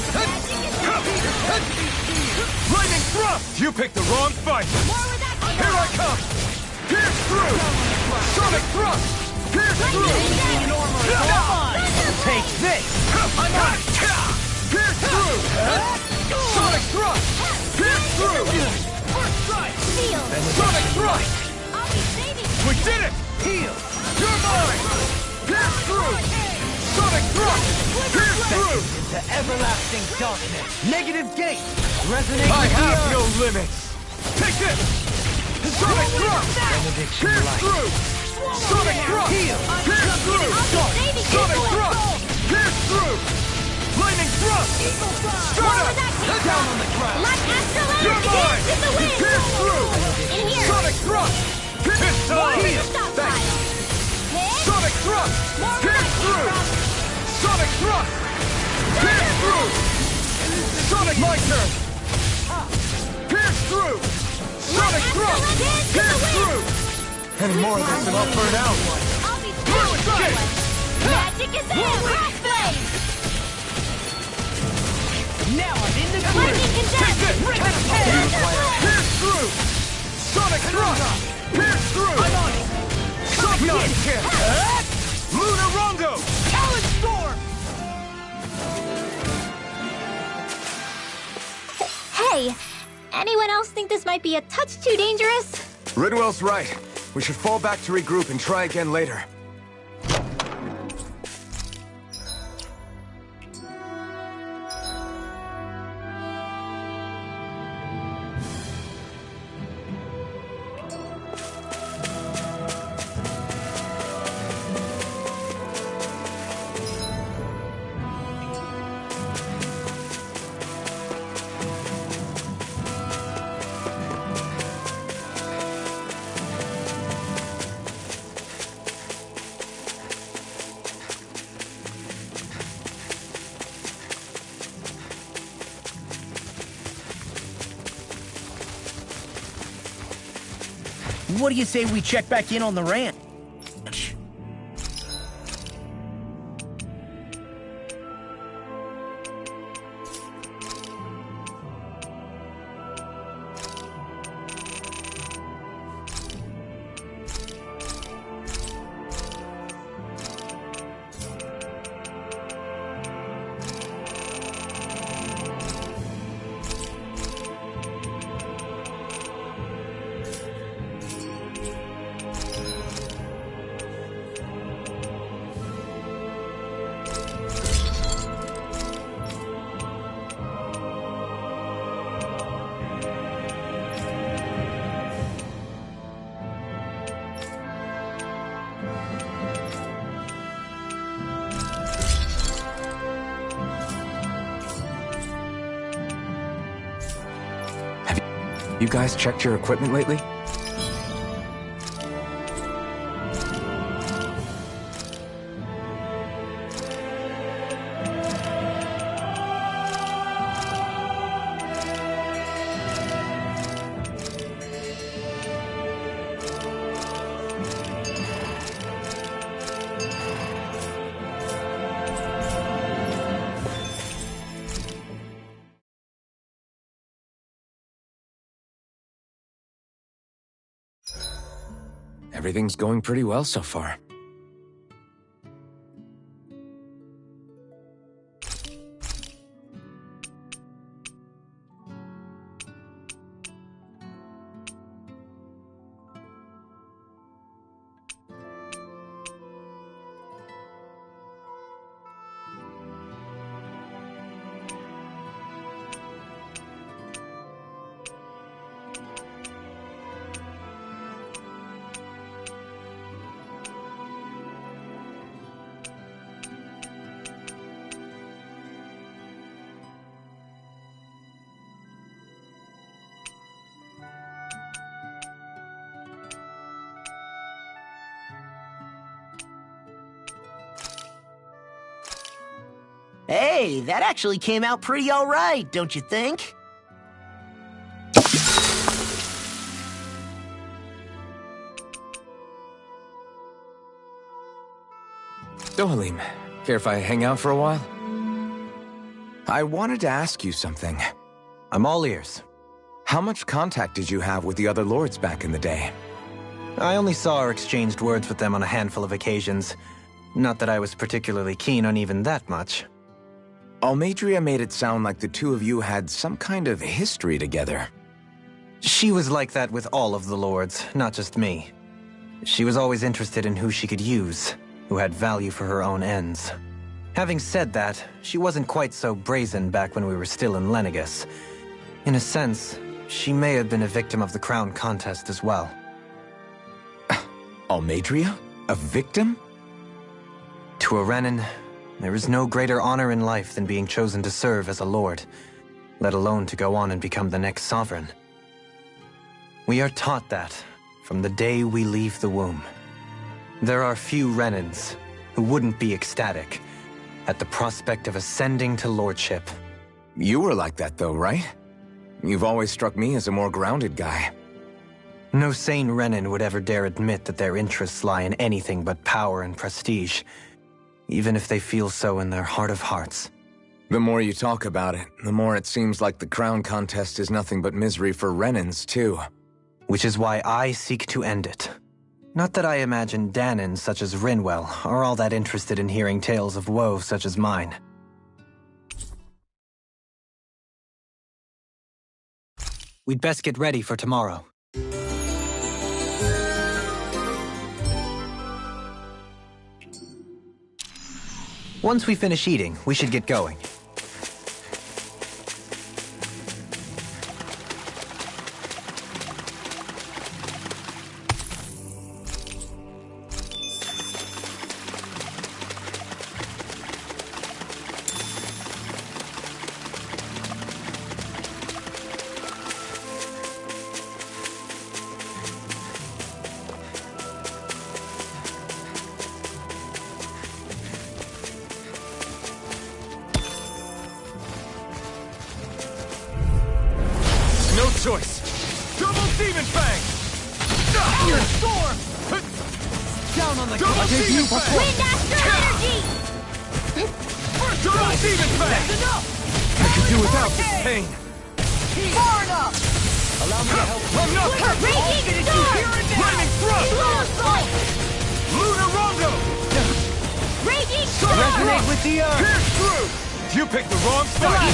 Lightning Thrust! You picked the wrong fight! More with that came Here I from. come! Pierce through! Sonic Thrust! Pierce through! Take this! Pierce through! Sonic Thrust! Pierce through! First strike. Seal. Sonic Thrust! I'll be saving you. We did it! Heal! You're mine! Pierce through! Sonic Thrust! Pierce through! Into everlasting darkness! Negative gate! Resonate I with the have earth. no limits! Take this! Sonic Thrust! Benediction Pierce light! through! Sonic Thrust! Heal! Pierce through! Saving Sonic you. Thrust! Pierce through! Lightning Thrust! Stardust! Down on the ground! Like astral You're energy. mine! Dance in the wind. Pierce through! In here. Sonic Thrust! Pierce More through! with the stockpile. Hit. Sonic Thrust! More with Pierce that came through! from. Sonic Thrust! Pierce through! Sonic, my turn! Pierce through! Sonic Thrust! Pierce through! Any more of this and I'll burn out! I'll be No saving escape! Magic is in. Crossblade. Now I'm in the Lightning Take condensed. this! Pierce through! Sonic Thrust! Pierce through! I'm on it! Sonic not chance! Lunar Rondo! Talon Storm! Hey, anyone else think this might be a touch too dangerous? Ridwell's right. We should fall back to regroup and try again later. What do you say we check back in on the ranch? You guys checked your equipment lately? Everything's going pretty well so far. Hey, that actually came out pretty all right, don't you think? So, Halim, care if I hang out for a while? I wanted to ask you something. I'm all ears. How much contact did you have with the other lords back in the day? I only saw or exchanged words with them on a handful of occasions. Not that I was particularly keen on even that much. Almadria made it sound like the two of you had some kind of history together. She was like that with all of the lords, not just me. She was always interested in who she could use, who had value for her own ends. Having said that, she wasn't quite so brazen back when we were still in Lenegus. In a sense, she may have been a victim of the crown contest as well. Almadria? A victim? To a Renin, there is no greater honor in life than being chosen to serve as a lord, let alone to go on and become the next sovereign. We are taught that from the day we leave the womb. There are few Renins who wouldn't be ecstatic at the prospect of ascending to lordship. You were like that though, right? You've always struck me as a more grounded guy. No sane Renin would ever dare admit that their interests lie in anything but power and prestige, even if they feel so in their heart of hearts. The more you talk about it, the more it seems like the crown contest is nothing but misery for Renins, too. Which is why I seek to end it. Not that I imagine Danin such as Rinwell are all that interested in hearing tales of woe such as mine. We'd best get ready for tomorrow. Once we finish eating, we should get going. No choice. Double Demon Fang! Iron Storm! Down on the Double Demon Fang! Wind Astral Energy! Double Demon Fang! I could do without this pain. Far enough! Allow me to help. I'm not hurt! Raging Storm! Flaming Thrust! Blow Lunar Rondo! Raging Storm! Resonate with the earth! Pierce through! You picked the wrong fight!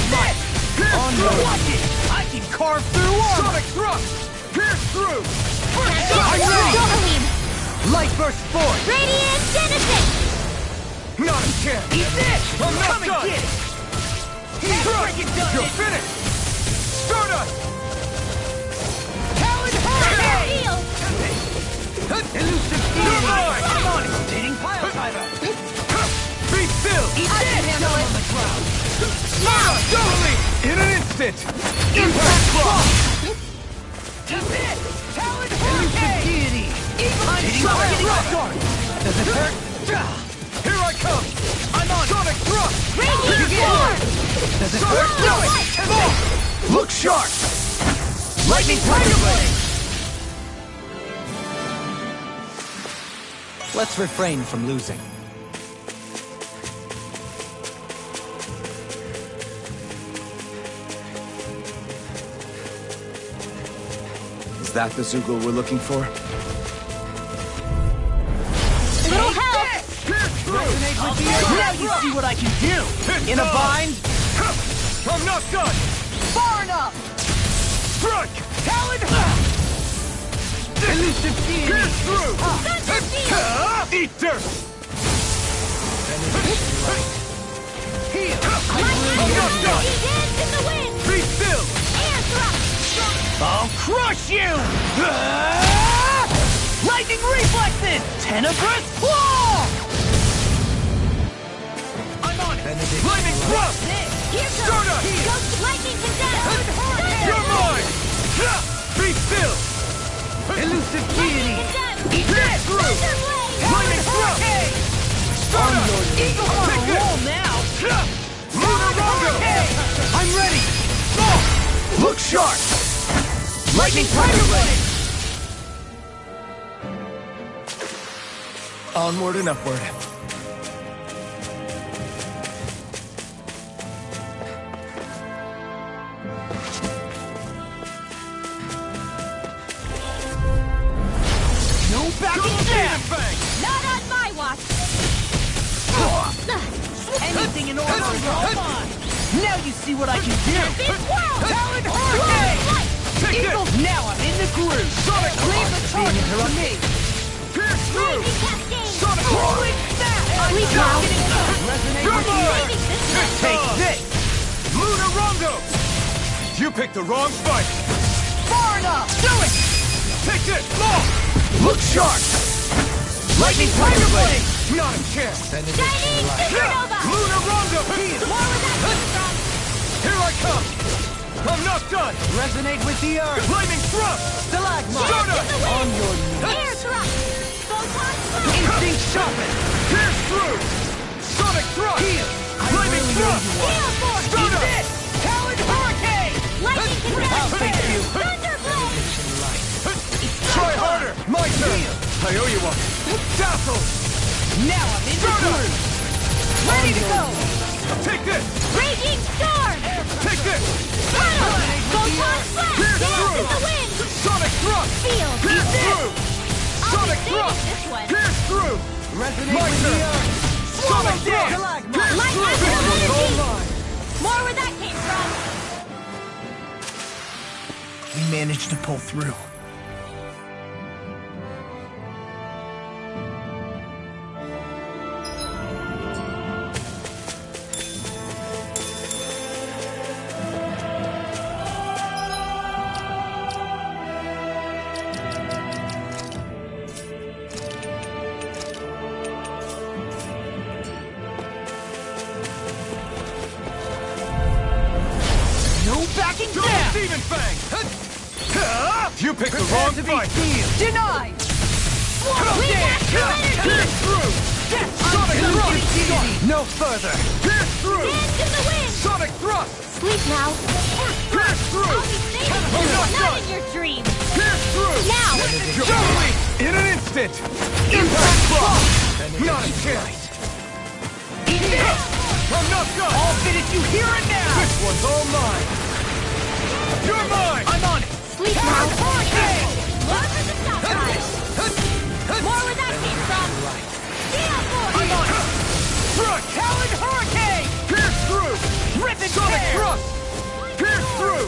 Pierce through! Watch it! I can carve through armor! Sonic Thrust! Pierce through! I'm ready! Light Burst Force! Radiant Genesis! Not a chance! Eat this! I'm not Come and done! get it! Freaking done! You're finished! Stardust! Talon Hurricane! Heal! Elusive You're mine! I'm on it! Rotating pile driver! Be still! Eat this! Down on the ground! Stardust! Totally! In an instant! Impact Cross! Eat this! Talon Hurricane! Deity! Rotating pile driver! Does it hurt? Here I come! I'm on Sonic Thrust! Raging Storm! Does it Sonic hurt? Do Thrust! it! Look sharp! Lightning Tiger Blade! Let's refrain from losing. Is that the Zugul we're looking for? Little help! Pierce through! Now you see what I can do! In a bind? I'm not done! Far enough! Strike! Talon! Elusive Deity! Pierce through! Thunder Field! Eat dirt! Heal! My I'm not hand done! dance in the wind! Be still! Air thrust! I'll crush you! Lightning reflexes! Tenebrous claw! I'm on it! Lightning thrust! Here goes! Stardust! Ghost lightning condemned! You're mine! Be still! Elusive Lightning Deity! condemned! Eat this! Thunderblade! Lightning thrust! Stardust! Eagle on a roll now! Lunar Rondo! I'm ready! Look sharp! Lightning Tiger Blade! Onward and upward. No backing down! Not on my watch! Anything in order is all mine! Now you see what I can do! Big world! Talon Hurricane! Take Eagle! this! Now I'm in the groove! Sonic Leave the target to me! Pierce through! Lightning cascade! Sonic Holy snap! I'm Please targeting now. Resonate You're with the mine! earth! Saving this Take one! this! Lunar Rondo! You picked the wrong fight! Far enough! Do it! Take this! Look sharp! Lightning Tiger Blade! Not a chance! Shining Supernova! Lunar Rondo! More where that came from! Here I come! I'm not done! Resonate with the earth! Flaming thrust! Stalagmite! Stardust! On your knees! Air thrust! Photon blast! Instinct sharpen! Pierce through! Sonic thrust! Heal! Flaming thrust! Gale force! Eat Stardust! this! Talon Hurricane! Lightning I'll condemned! fix you! Thunderblade! Try harder! My turn! I owe you one! Dazzle! Now I'm in the groove! Ready to go! Take this! Raging storm! Take this! Battle! Photon blast! Pierce Dance in the through! wind! Sonic thrust! Field! Pierce through! I'll Sonic be saving thrust! this one! Pierce through! Resonate My with the turn! earth! Sonic thrust! Stalagmite! Pierce Light through! Astral This one's all Energy! mine! More where that came from! We managed to pull through. Demon Fang! You picked the wrong fight! Denied! Pierce through! Sonic Thrust! No further! Pierce through! Dance in the wind! Sonic Thrust! Sleep now. Pierce through! I'll be saving you, not in your dreams. Pierce through! Now! Surely! In an instant! Impact Block! Not a chance! Eat this! I'm not done! I'll finish you here and now! This one's all mine! You're mine! I'm on it! Sleep now. Love for the south side. More where that came from. Steel for I'm on it! Front! Talon Hurricane! Pierce through! Rip and Sonic tear! Thrust! Pierce through!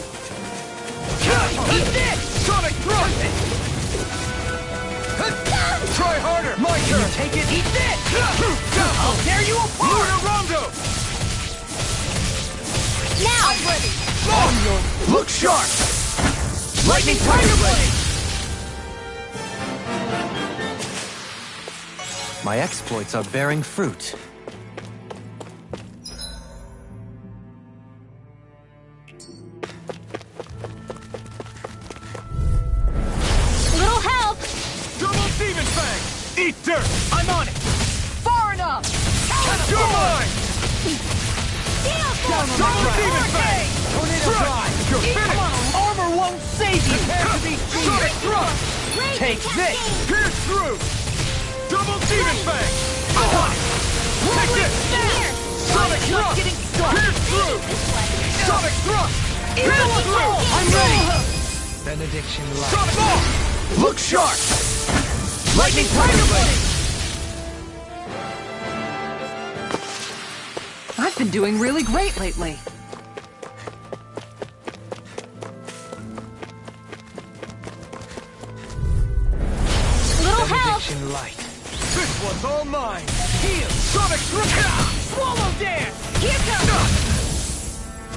Eat this! Sonic Thrust! Try harder! My turn! Take it! Eat this! I'll tear you apart! Lunar Rondo! now. I'm ready! Look sharp! Lightning Tiger Blade! My exploits are bearing fruit. Little help. Double Demon Fang! Eat dirt! I'm on it! Far enough! You're mine! Steel for Double Demon Fang! Tornado Drive! You're Come finished! on! Armor won't save you! Prepare to be Sonic Thrust! Raging Take this! Cascade. Pierce through! Double Demon Fang! I'm on it! Take this! Here. Sonic Just Thrust! getting started! Pierce through! This way. Sonic Thrust! Into Pierce a through! throw! I'm ready! Benediction Light! Sonic Ball! Look sharp! Lightning Tiger Blade! I've been doing really great lately. Little help. Benediction Light! This one's all mine! Heal! Sonic Thrust! Swallow Dance! Here comes.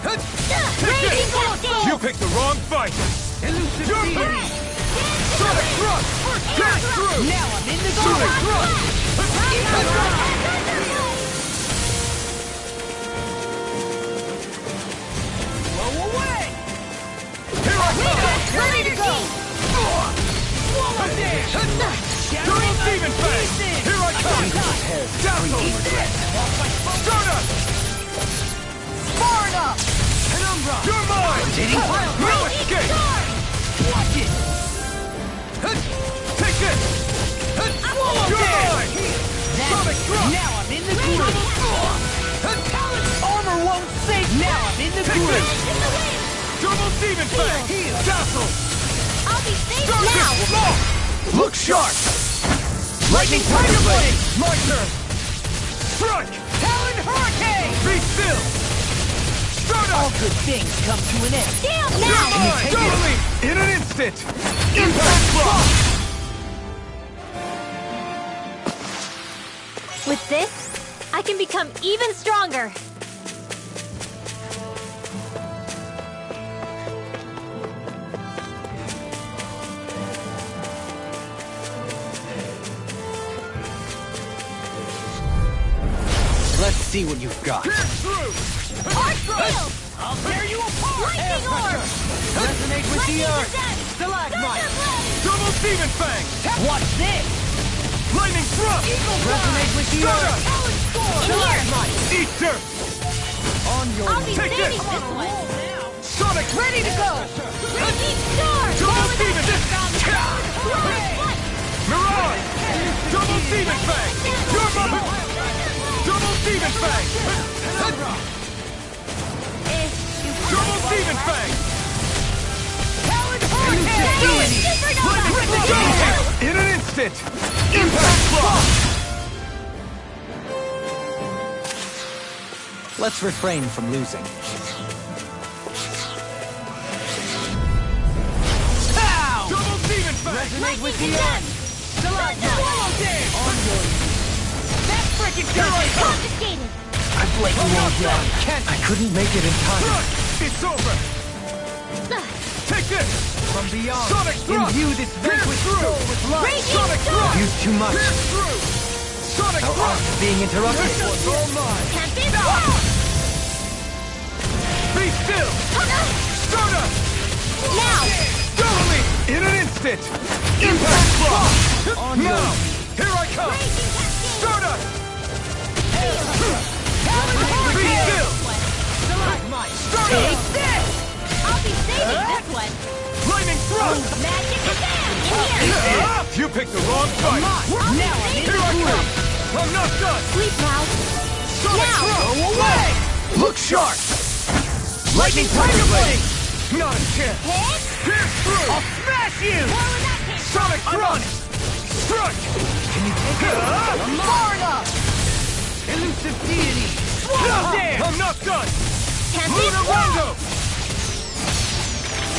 Raging Cascade. You picked the wrong fight! Elusive You're Deity! finished! Sonic Thrust! Pierce through! Now I'm in the Sonic zone! Thrust! Blow away! Here I come! Ready to go! Swallow Dance! Double Demon Fang! Here I come! Dazzle! Stardust! Far enough! Penumbra! You're mine! No escape! Watch it! Take this! Swallow You're Dance! mine! That's Sonic it. Thrust! Now I'm in the groove! Armor won't save me! Now I'm in the Take groove! this! Double Demon Fang! Dazzle! I'll be safe Stardust! now. Look sharp! Lightning Tiger Blade! My turn! Strike! Talon Hurricane! Be still! All Stardust! good things come to an end! Steel You're now. mine! Totally! In an instant! Impact Block! With this, I can become even stronger. Let's see what you've got. Pierce through! Arc Steel. I'll tear you apart! Lightning Orb. Resonate with the Lightning earth! Descent. Stalagmite! Thunderblade. Double Demon Fang! Watch this! Lightning Thrust! Resonate with the earth! Stardust! Talon Storm! In here. Eat dirt! On your I'll be Take saving this. this one. Sonic! Ready to go! Raging Storm. Double Demon! What? Mirage! Double Demon Fang! You're mine! Double Demon Fang! Double Demon Fang! Talon Hurricane! Go! In an instant! Impact Block! Let's refrain from losing. Pow! Double Demon Fang! Resonate with the Lightning earth! Stalagmite! Swallow Dance! On your That freaking does it! Confiscated. I blame you all down! I couldn't make it in time. Crush! It's over! Take this! From beyond! Sonic Thrust! Imbue this vanquished through. soul with light! Raging Sonic Storm. Thrust! Used too much. Pierce through! Sonic Our Thrust! art's being interrupted. This one's all mine! Can't be blocked. Be still! Stardust! Now! Totally! In an instant! Impact block! Now! Here I come! Stardust! Be still! Stardust! Take this! I'll be saving this one! Lightning thrust! Magic attack! In here! You picked the wrong fight! Now Here I come! I'm not done! Sleep now! Sonic Now! thrust! Go away! Look sharp! Lightning Tiger Blade! Not a chance! Hit! Pierce through! I'll smash you! Where was that came from? Sonic thrust! Strike! Can you take it? Far enough! Elusive deity! Swallow! I'm not done! Can't Luna be Rondo!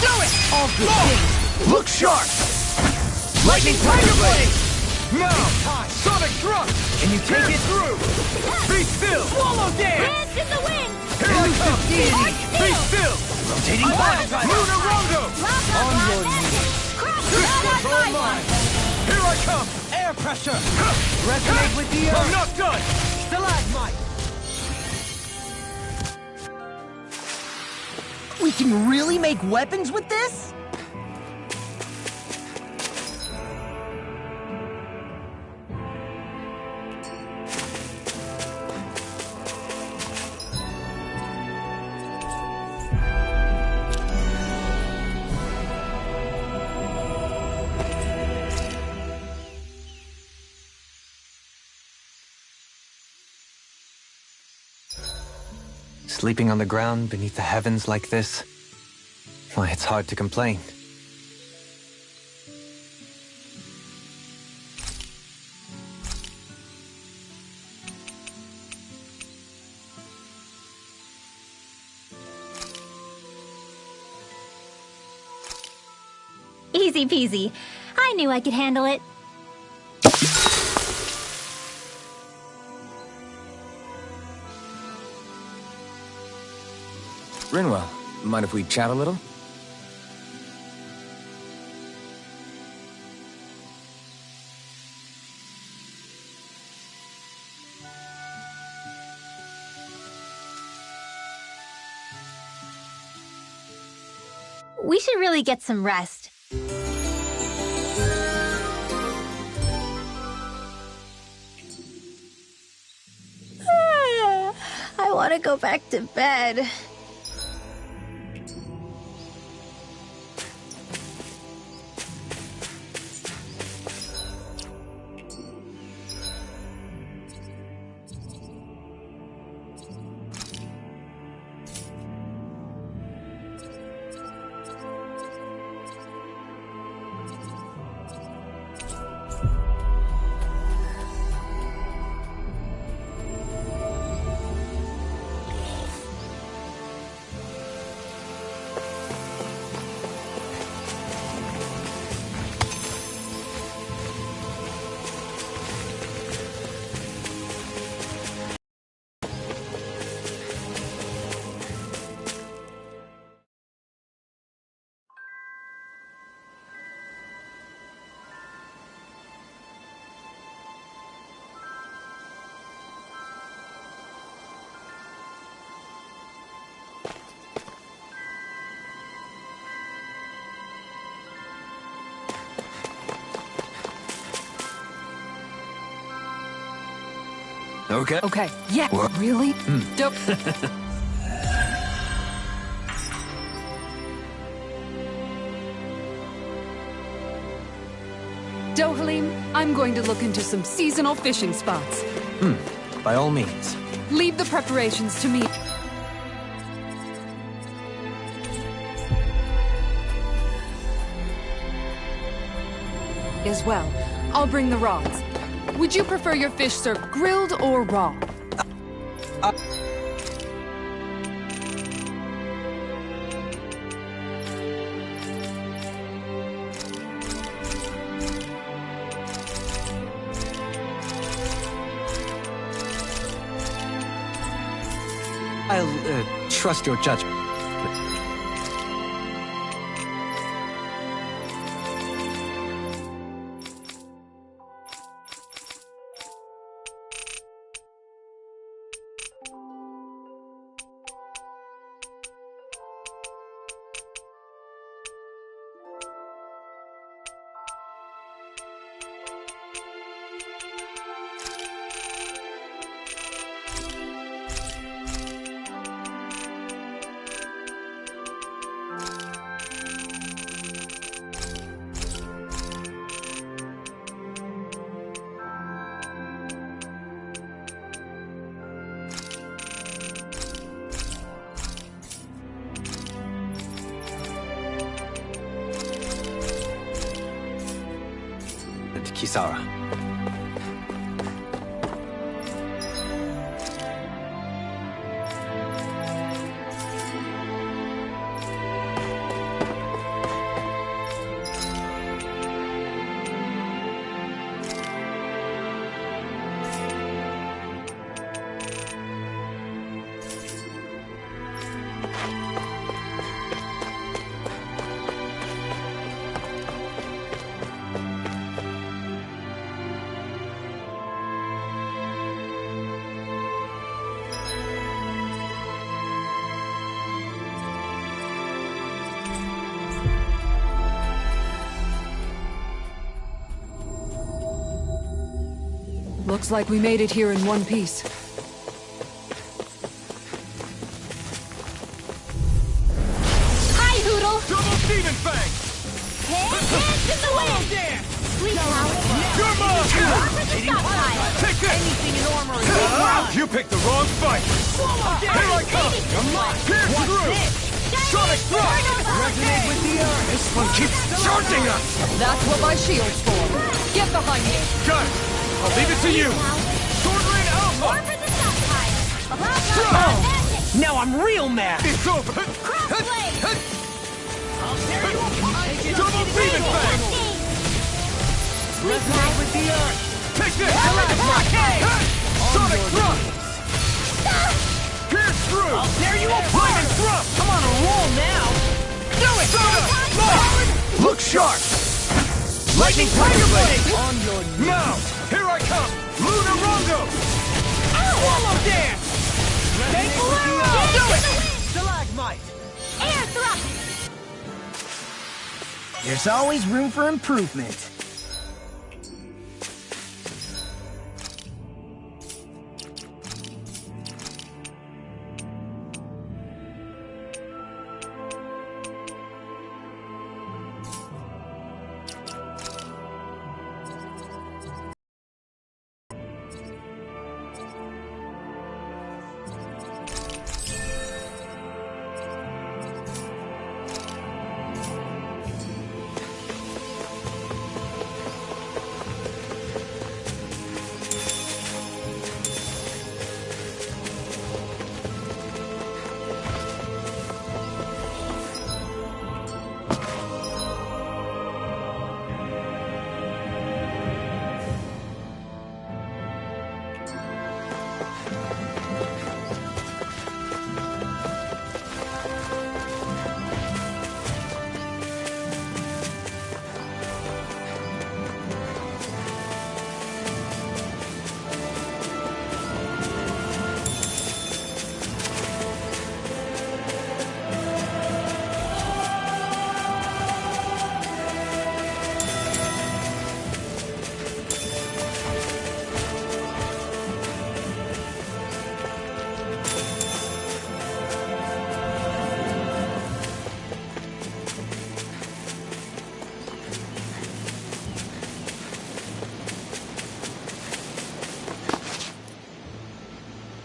Do it! All good things! Look sharp! Lightning Tiger Blade! Now! Sonic thrust! Can you take it through? Be still! Swallow dance! Dance in the wind! Here I come! Deity! Be still! Rotating body! Luna Rondo! On your knees! This one's all mine! Here I come! Air pressure! Resonate with the I'm not done! Stalagmite! We can really make weapons with this? Sleeping on the ground beneath the heavens like this? Why, it's hard to complain. Easy peasy. I knew I could handle it. Rinwell, mind if we chat a little? We should really get some rest. I want to go back to bed. Okay. Okay, yeah, What? really? Dope. Dohalim, I'm going to look into some seasonal fishing spots. By all means. Leave the preparations to me. As well, I'll bring the rods. Would you prefer your fish served grilled or raw? I'll trust your judgment. And Kisara. Looks like we made it here in one piece. Hi, Hoodle! Double Demon Fang! Hands in the wind! Sweet Alex! Your mom! For the stop time! Take this! Anything in armor is gone. You picked the wrong fight! Here I come! Pierce through! Sonic Thrust! Resonate with the earth. This one keeps charging us! That's what my shield's for. Get behind me! Got it! I'll leave it to you! Sword Rain More Alpha! for the stop time! Now I'm real mad. It's over! Crossblade! Double Demon Fang! Resonate with the earth. Take this! Sonic Thrust! Pierce through! There you go. Lightning Thrust! I'm on a roll now. Do it! Look sharp! Lightning Tiger Blade! On your knees. Now! Here I come! Lunar Rondo! Swallow dance. Take Resonate with the Bolero! earth. Do it! Stalagmite. Air thrust! There's always room for improvement.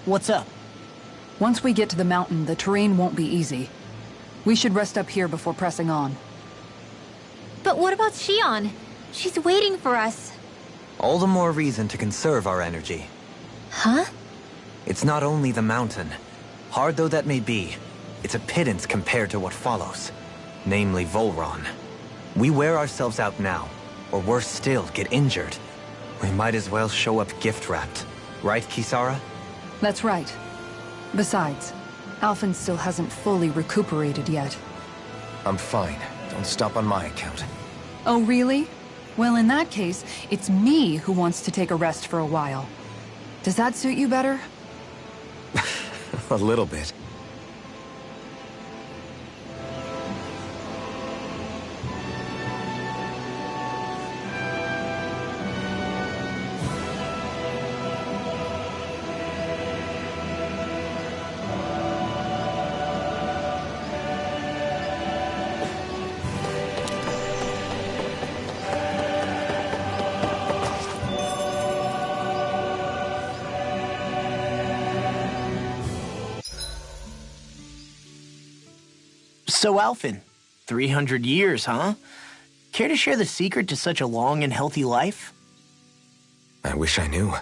What's up? Once we get to the mountain, the terrain won't be easy. We should rest up here before pressing on. But what about Shion? She's waiting for us. All the more reason to conserve our energy. Huh? It's not only the mountain. Hard though that may be, it's a pittance compared to what follows. Namely Volron. We wear ourselves out now, or worse still, get injured. We might as well show up gift-wrapped. Right, Kisara? That's right. Besides, Alphen still hasn't fully recuperated yet. I'm fine. Don't stop on my account. Oh, really? Well, in that case, it's me who wants to take a rest for a while. Does that suit you better? A little bit. So, Alphen, 300 years, huh? Care to share the secret to such a long and healthy life? I wish I knew.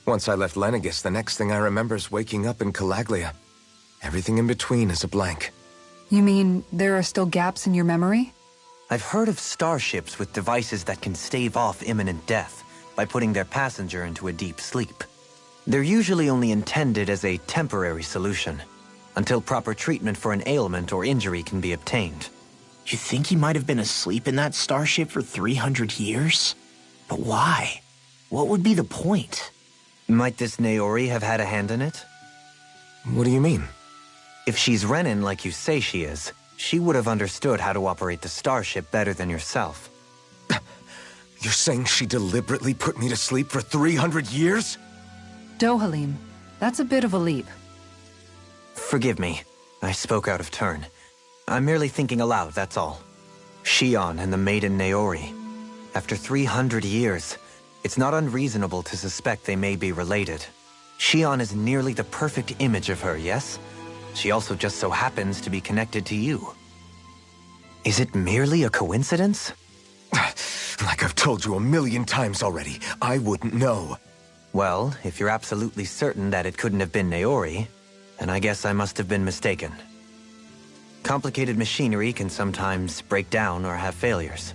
Once I left Lenegis, the next thing I remember is waking up in Calaglia. Everything in between is a blank. You mean there are still gaps in your memory? I've heard of starships with devices that can stave off imminent death by putting their passenger into a deep sleep. They're usually only intended as a temporary solution, until proper treatment for an ailment or injury can be obtained. You think he might have been asleep in that starship for 300 years? But why? What would be the point? Might this Naori have had a hand in it? What do you mean? If she's Renin like you say she is, she would have understood how to operate the starship better than yourself. You're saying she deliberately put me to sleep for 300 years? Dohalim, that's a bit of a leap. Forgive me. I spoke out of turn. I'm merely thinking aloud, that's all. Shion and the maiden Naori. After 300 years, it's not unreasonable to suspect they may be related. Shion is nearly the perfect image of her, yes? She also just so happens to be connected to you. Is it merely a coincidence? Like I've told you 1,000,000 times already, I wouldn't know. Well, if you're absolutely certain that it couldn't have been Naori, then I guess I must have been mistaken. Complicated machinery can sometimes break down or have failures.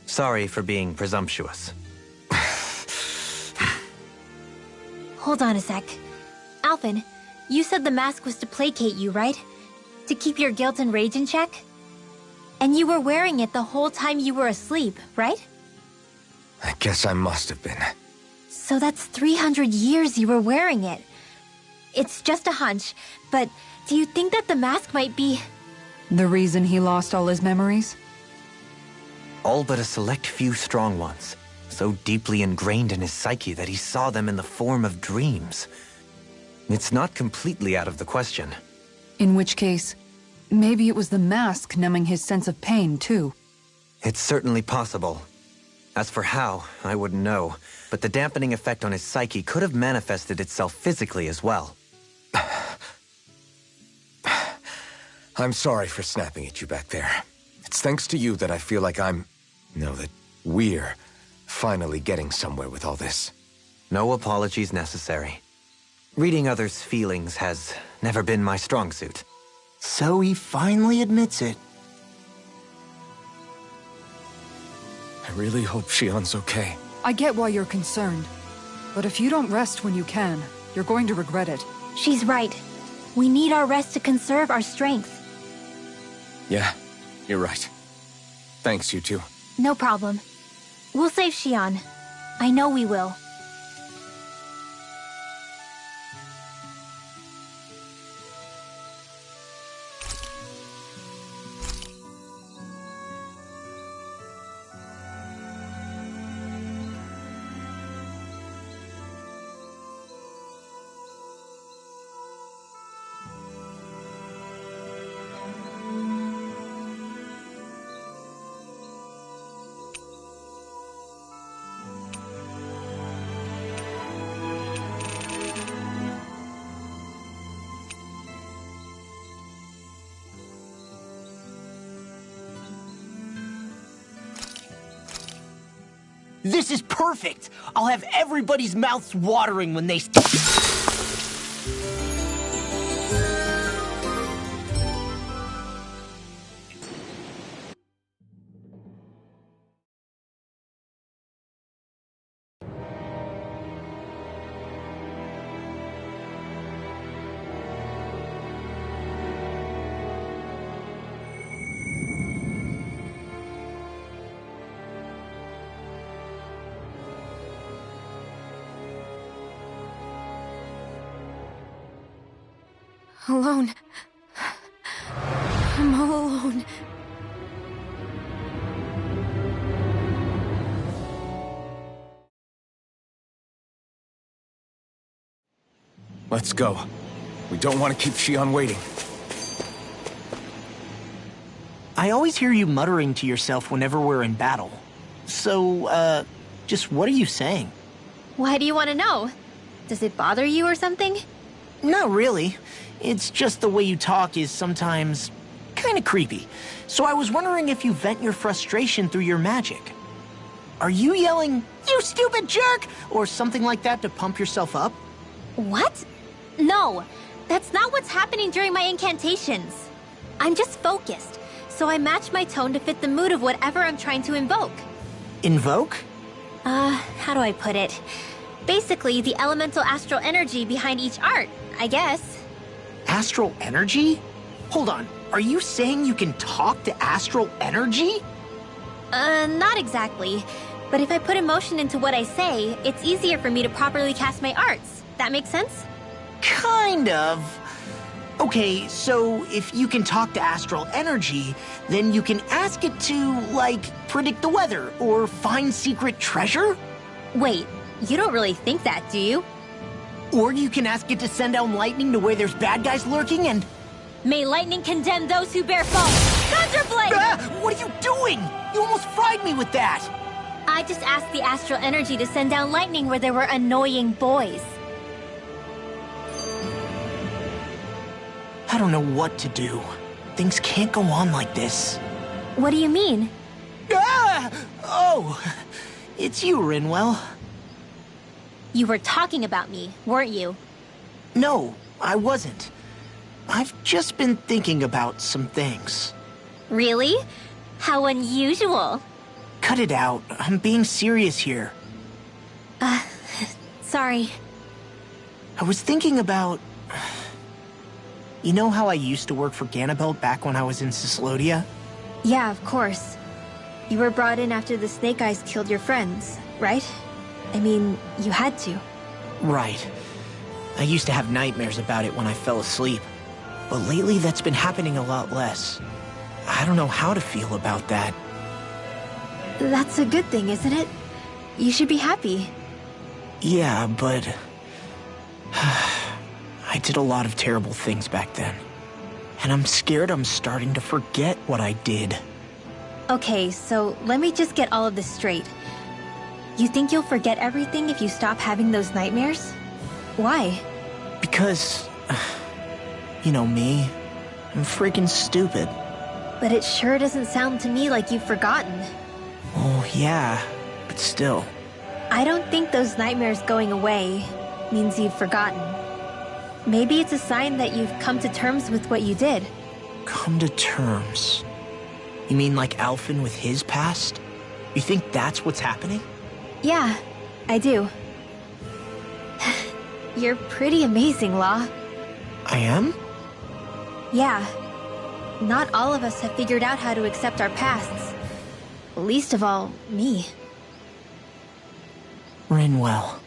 Sorry for being presumptuous. Hold on a sec. Alphen, you said the mask was to placate you, right? To keep your guilt and rage in check? And you were wearing it the whole time you were asleep, right? I guess I must have been. So that's 300 years you were wearing it. It's just a hunch, but do you think that the mask might be... The reason he lost all his memories? All but a select few strong ones, so deeply ingrained in his psyche that he saw them in the form of dreams. It's not completely out of the question. In which case, maybe it was the mask numbing his sense of pain, too. It's certainly possible. As for how, I wouldn't know, but the dampening effect on his psyche could have manifested itself physically as well. I'm sorry for snapping at you back there. It's thanks to you that I feel like that we're finally getting somewhere with all this. No apologies necessary. Reading others' feelings has never been my strong suit. So he finally admits it. I really hope Shion's okay. I get why you're concerned. But if you don't rest when you can, you're going to regret it. She's right. We need our rest to conserve our strength. Yeah, you're right. Thanks, you two. No problem. We'll save Shion. I know we will. This is perfect! I'll have everybody's mouths watering when they... Alone. I'm all alone. Let's go. We don't want to keep Shion waiting. I always hear you muttering to yourself whenever we're in battle. So, just what are you saying? Why do you want to know? Does it bother you or something? Not really. It's just the way you talk is sometimes kinda creepy. So I was wondering if you vent your frustration through your magic. Are you yelling, "You stupid jerk," or something like that to pump yourself up? What? No, that's not what's happening during my incantations. I'm just focused, so I match my tone to fit the mood of whatever I'm trying to invoke. Invoke? How do I put it? Basically, the elemental astral energy behind each art, I guess. Astral energy? Hold on, are you saying you can talk to astral energy? Not exactly. But if I put emotion into what I say, it's easier for me to properly cast my arts. That makes sense? Kind of. Okay, so if you can talk to astral energy, then you can ask it to, like, predict the weather or find secret treasure? Wait, you don't really think that, do you? Or you can ask it to send down lightning to where there's bad guys lurking and... May lightning condemn those who bear false! Thunderblade! Ah, what are you doing? You almost fried me with that! I just asked the astral energy to send down lightning where there were annoying boys. I don't know what to do. Things can't go on like this. What do you mean? Ah! Oh, it's you, Rinwell. You were talking about me, weren't you? No, I wasn't. I've just been thinking about some things. Really? How unusual. Cut it out. I'm being serious here. Sorry. I was thinking about... You know how I used to work for Ganabelt back when I was in Cyslodia? Yeah, of course. You were brought in after the Snake Eyes killed your friends, right? I mean, you had to. Right. I used to have nightmares about it when I fell asleep. But lately that's been happening a lot less. I don't know how to feel about that. That's a good thing, isn't it? You should be happy. Yeah, but... I did a lot of terrible things back then. And I'm scared I'm starting to forget what I did. Okay, so let me just get all of this straight. You think you'll forget everything if you stop having those nightmares? Why? Because... You know me. I'm freaking stupid. But it sure doesn't sound to me like you've forgotten. Oh, yeah. But still. I don't think those nightmares going away means you've forgotten. Maybe it's a sign that you've come to terms with what you did. Come to terms? You mean like Alphen with his past? You think that's what's happening? Yeah, I do. You're pretty amazing, Law. I am? Yeah. Not all of us have figured out how to accept our pasts. Least of all, me. Rinwell.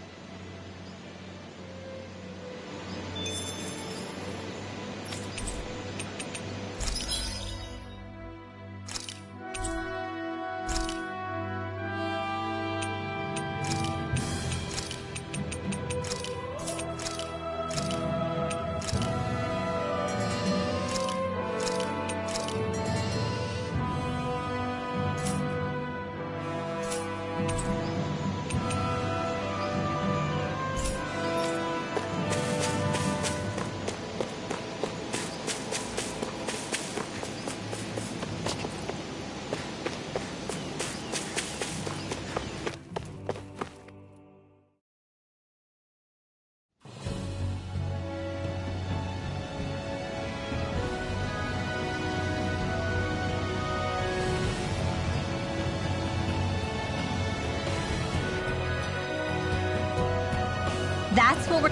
That's what we're...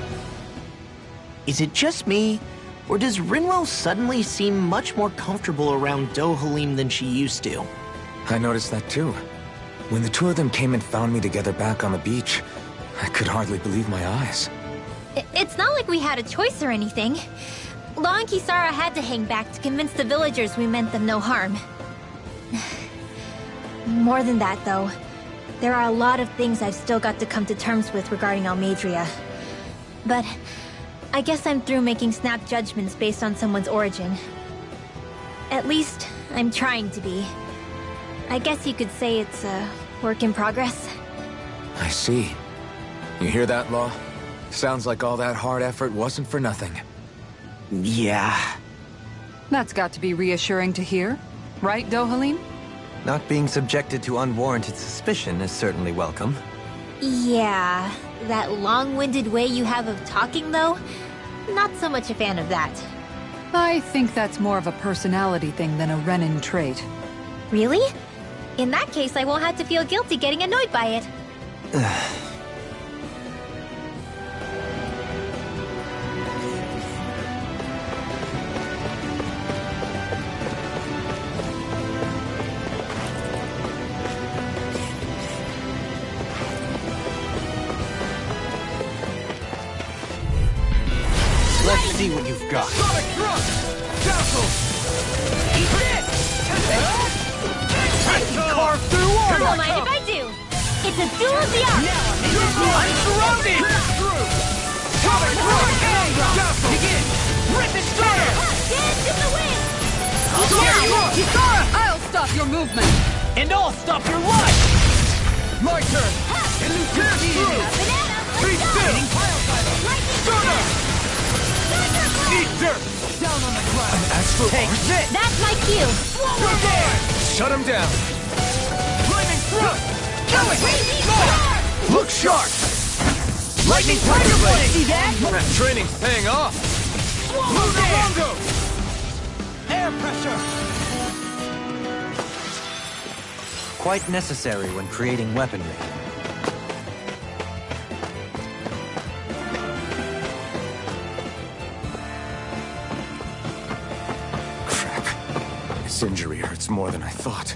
Is it just me? Or does Rinwell suddenly seem much more comfortable around Dohalim than she used to? I noticed that too. When the two of them came and found me together back on the beach, I could hardly believe my eyes. It's not like we had a choice or anything. Law and Kisara had to hang back to convince the villagers we meant them no harm. More than that, though. There are a lot of things I've still got to come to terms with regarding Almeidrea. But I guess I'm through making snap judgments based on someone's origin. At least, I'm trying to be. I guess you could say it's a work in progress. I see. You hear that, Law? Sounds like all that hard effort wasn't for nothing. Yeah. That's got to be reassuring to hear. Right, Dohalim? Not being subjected to unwarranted suspicion is certainly welcome. Yeah, that long-winded way you have of talking, though? Not so much a fan of that. I think that's more of a personality thing than a Renin trait. Really? In that case, I won't have to feel guilty getting annoyed by it. Let's see what you've got. Sonic thrust! Castle! Eat this! Carve through armor! Don't mind if I do. It's a duel of the arts. I'm surrounded! Sonic thrust! Castle! Begin! Rip it starter! Dance in the wind. I'll tear you up! Kisara! I'll stop your movement! And I'll stop your life! My turn! Pierce through! Be still! Stunner! Eat dirt! Down on the ground. Take this! That's my cue. Goodbye! Shut him down! Lightning thrust! Go it! Look sharp! Lightning tiger blade! See that? That training's paying off! Lungo! Air pressure! Quite necessary when creating weaponry. This injury hurts more than I thought.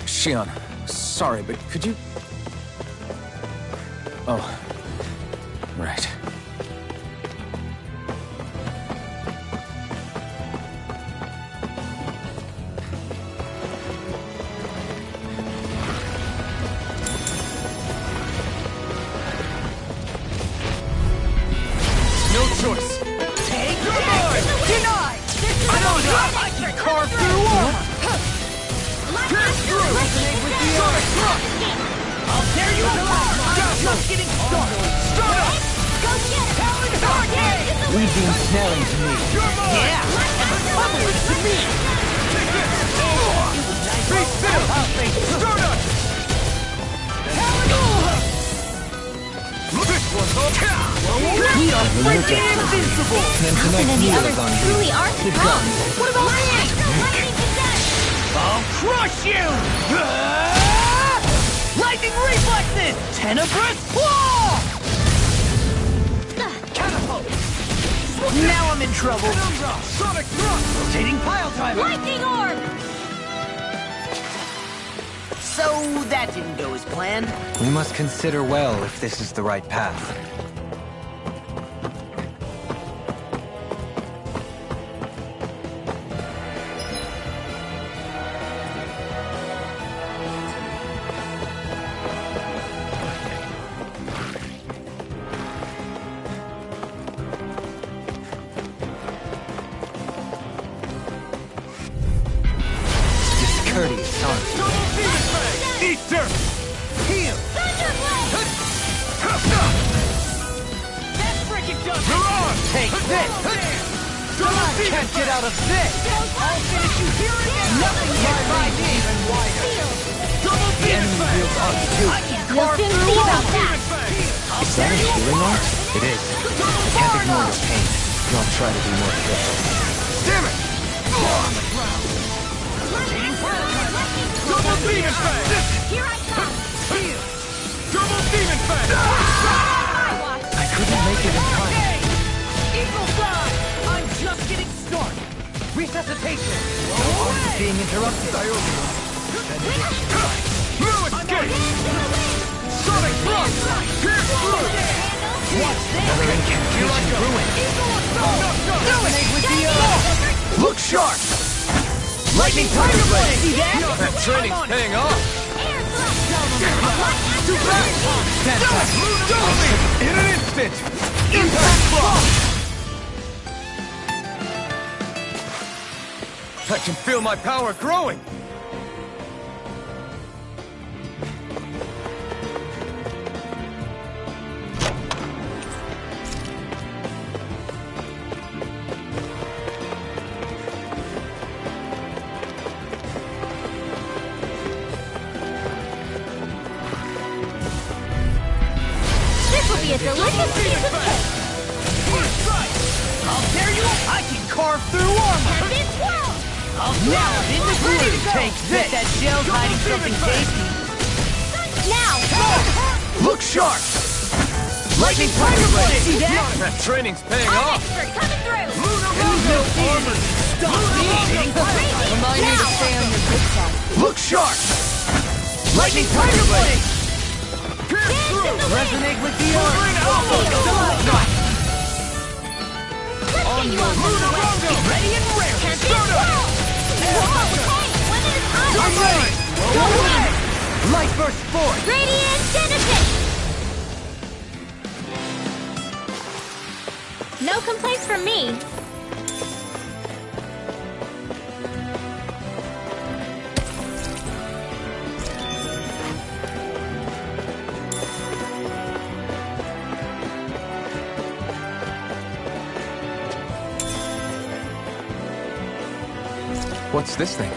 Shion, sorry, but could you... Oh. Right. No choice! Take yours! Denied! I'm on top! I can carve through armor! Pierce through! Resonate with the Sonic thrust! I'll tear you apart! I'm just getting started! Start up! Go get it. Talon Hurricane! Leave the ensnaring to me. You're mine! Yeah! And the bubble is to me! Take this! Be still! Start up! Talon! This one's all... We are freaking invincible! Falcon and the others truly are strong. What about me? I'll crush you! Lightning reflexes! Tenebrous claw! Catapult! Now I'm in trouble. Sonic thrust! Rotating pile driver! Lightning orb! So that didn't go as planned. We must consider well if this is the right path. Discourteous, son. Eat dirt! Heal! That's freaking done! You're on! Take this! Can't get out of this! I'll finish you here again! Nothing gets by me! Even wider! Double The enemy wields arts too. We'll soon see about that. Is that a healing art? It is. I can't ignore your pain. I'll try to be more careful. Damn it! Double demon fang! Here I come. Heal! Double demon fang! I couldn't make it in time. Eagle side! I'm just getting started! Resuscitation! Arms being interrupted. No escape! Sonic thrust! Pierce through! Watch Another incantation ruined. Do it! With the look sharp! Lightning tiger blade! See that? That training's paying off! Too fast! Fantastic! In an instant! Impact block! I can feel my power growing! be a delicious piece of cake! I'll tear you up! I can carve through armor! Champion swirl! Now I'm in the groove! Take this! That shell's hiding something tasty! Now! Look sharp! Lightning Tiger Blade! See that? That training's paying I'm off! expert coming through! No armor! Stop me! Remind me to stay on your good side. Look sharp! Lightning Tiger Blade! Resonate with the armor! On your Ready and rare! champion swirl! Whoa, hey! One at a time! I'm ready! Go ahead! Light burst forth! Radiant Genesis! No complaints from me. What's this thing?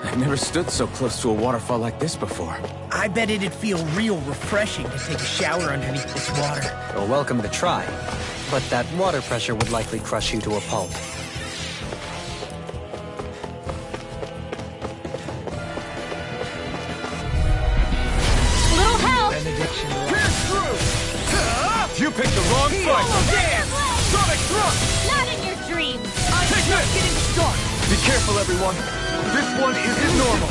I've never stood so close to a waterfall like this before. I bet it'd feel real refreshing to take a shower underneath this water. You're welcome to try, but that water pressure would likely crush you to a pulp. Little help! Benediction. You picked the wrong fight! Sonic Thrust! Not in your dreams! Take this! Getting started. Be careful, everyone. This one isn't normal.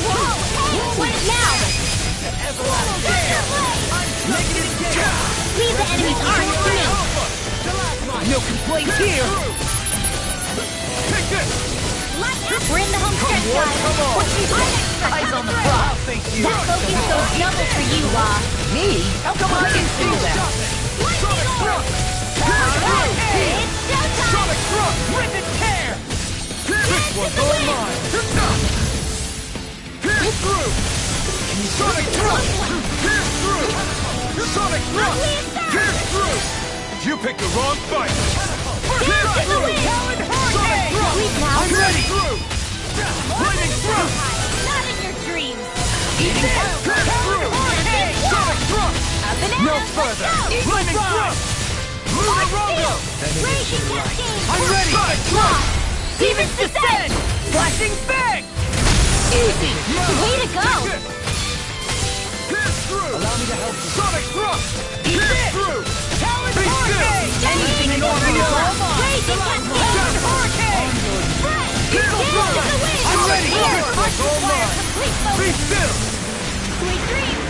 Whoa! Hey! What now? Leave the enemy's arms to me! No complaints here. Take this! We're in the home stretch, guys! Eyes on the prize. That focus goes double for you, Law! Me? How come I didn't see that? Sonic Thrust! It's showtime! Sonic Thrust! Rip and tear. This one's all mine! Pierce through! Sonic Thrust! Pierce through! Sonic Thrust! Pierce through! You picked the wrong fight! Pierce through! Sonic Thrust! I'm ready! Through! Lightning Thrust! Not in your dreams! Pierce through! Sonic Thrust! Up and No out! further! Let's go! Lightning Thrust! Lunar Rondo! Raging Cascade! I'm ready! Sonic Thrust! Demons Descent! Flashing bang. Easy! Way to go! Pierce through! Allow me to help you. Sonic Thrust! Pierce through! Talon Be still! Hurricane. Anything in order is all mine. Raging Talon Cascade! Hurricane. Eagle Thrust! I'm ready! It's all mine! Be still! Sweet dreams!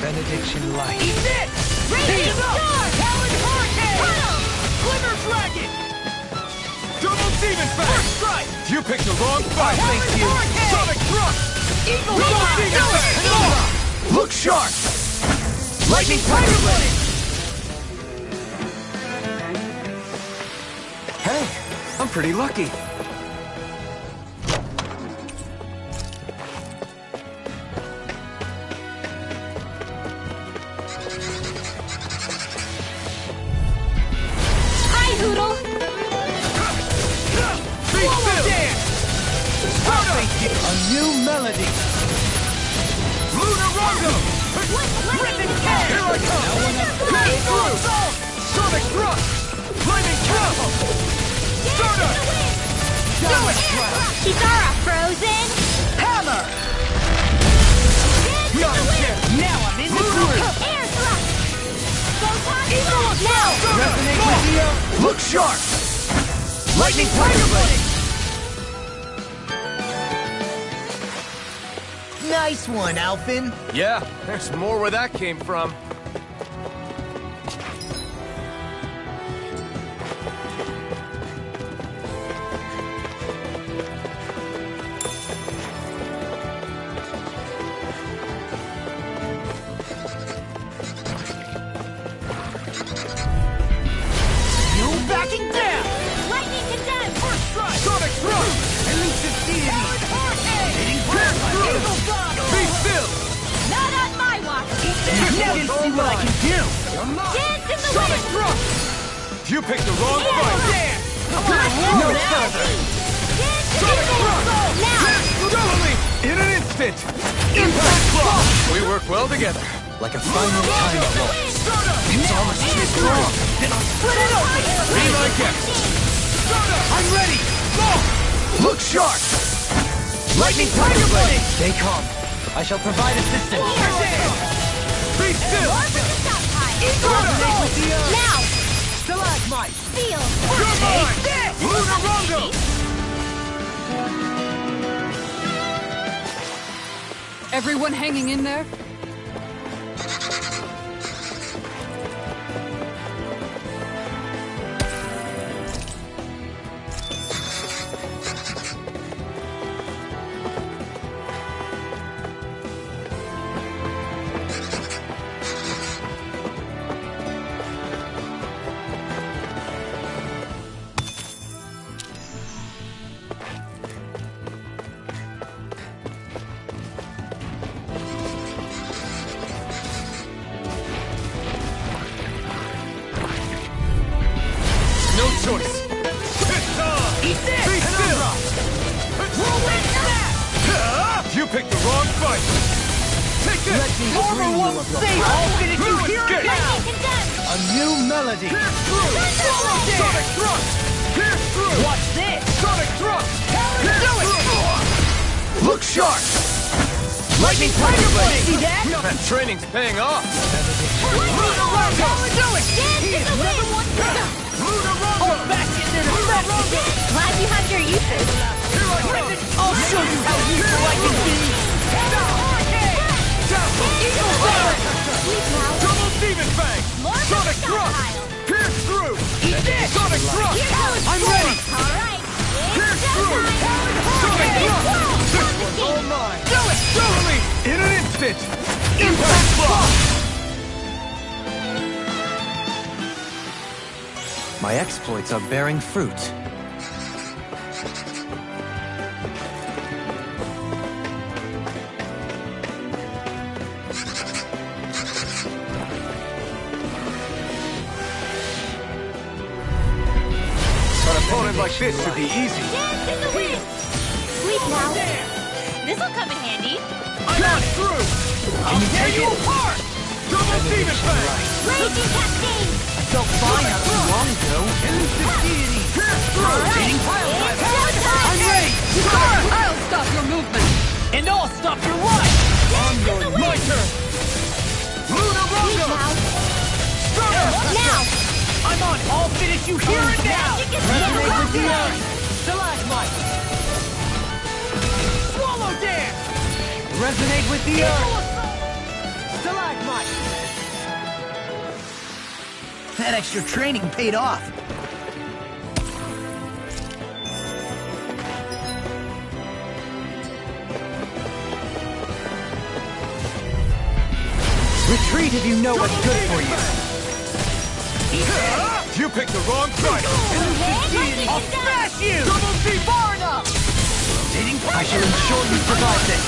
Benediction light. Eat this! Raging Storm! Talon Hurricane. Tunnel! Glimmer Dragon. Double Demon Fang! First strike. You picked the wrong fight! Thank you. Sonic Thrust! Eagle Double Fly. Demon Fang! Look sharp. Lightning Tiger Blade. Hey, I'm pretty lucky. Hi, Hoodle! Be still! A new melody. Lunar Rondo! Rip and tear. Here I come! Pierce through! Sonic Thrust! Lightning Thrust! Stardust! Kisara frozen! Hammer. Not a chance! Now I'm in the groove. Air thrust! Photon Eagle thrust! Now! Resonate with the Look sharp. Lightning Tiger Blade. Nice one, Alphin. Yeah, there's more where that came from. You back Taking down! Lightning condemned! First strike! Sonic thrust! Elusive deity! Hitting pierce through! Eagle bomb! Be still! Not on my watch! Now you see what I can do! Dance in the Sonic wind! thrust! You picked the wrong fight! No further! Dance in Sonic the wind! thrust! Now! Totally! In an instant! Impact block! We work well together, like a finely timed roll. It's almost too strong! Then I'll split it open! Be my guest! I'm ready! Go! Look sharp! Lightning Tiger Blade! Stay calm. I shall provide assistance. Be still! Resonate with the earth! Now! Stalagmite! Feel! You're mine! Lunarongo! Everyone hanging in there? No choice! It's on! Eat this! Be still! Whirlwind snap! You picked the wrong fight! Take this! Armor won't save all finish you here and now! Condemned! A new melody! Pierce through! Sonic thrust! Pierce through! Watch this! Sonic thrust! Pierce through! Look sharp! Lightning Tiger Blade! See that? That training's paying off. Lunarongo! Do it! Dance in the wind! Lunarongo! Back in there to Lunarongo! Glad you have your uses. Here I come! I'll show you how useful I can be! Eagle Bomb! Double Demon Fang! Sonic Thrust! Pierce through! Eat this! Sonic Thrust! I'm ready! All right. Pierce through! Sonic Thrust! This one's all mine! Do it! Totally! In an instant! Impact Block! My exploits are bearing fruit. An opponent like this should be easy. Dance in the wind! Sleep now. This'll come in handy. I'm on through! Can you take it apart? Double Demon Fang! Raging Cascade! I felt fine not too long ago. Elusive Deity! Pierce through! Getting pile driver. I'm ready! I'll stop your movement! And I'll stop your life! On your my turn! Lunarongo! Now! Stunner! Now! I'm on! I'll finish you here and now! Resonate with the earth! Stalagmite! Swallow dance! Resonate with the earth. Stalagmite! That extra training paid off. Retreat if you know what's good for you. You picked the wrong fight! I'll smash you! Double D far enough! I shall ensure you survive this.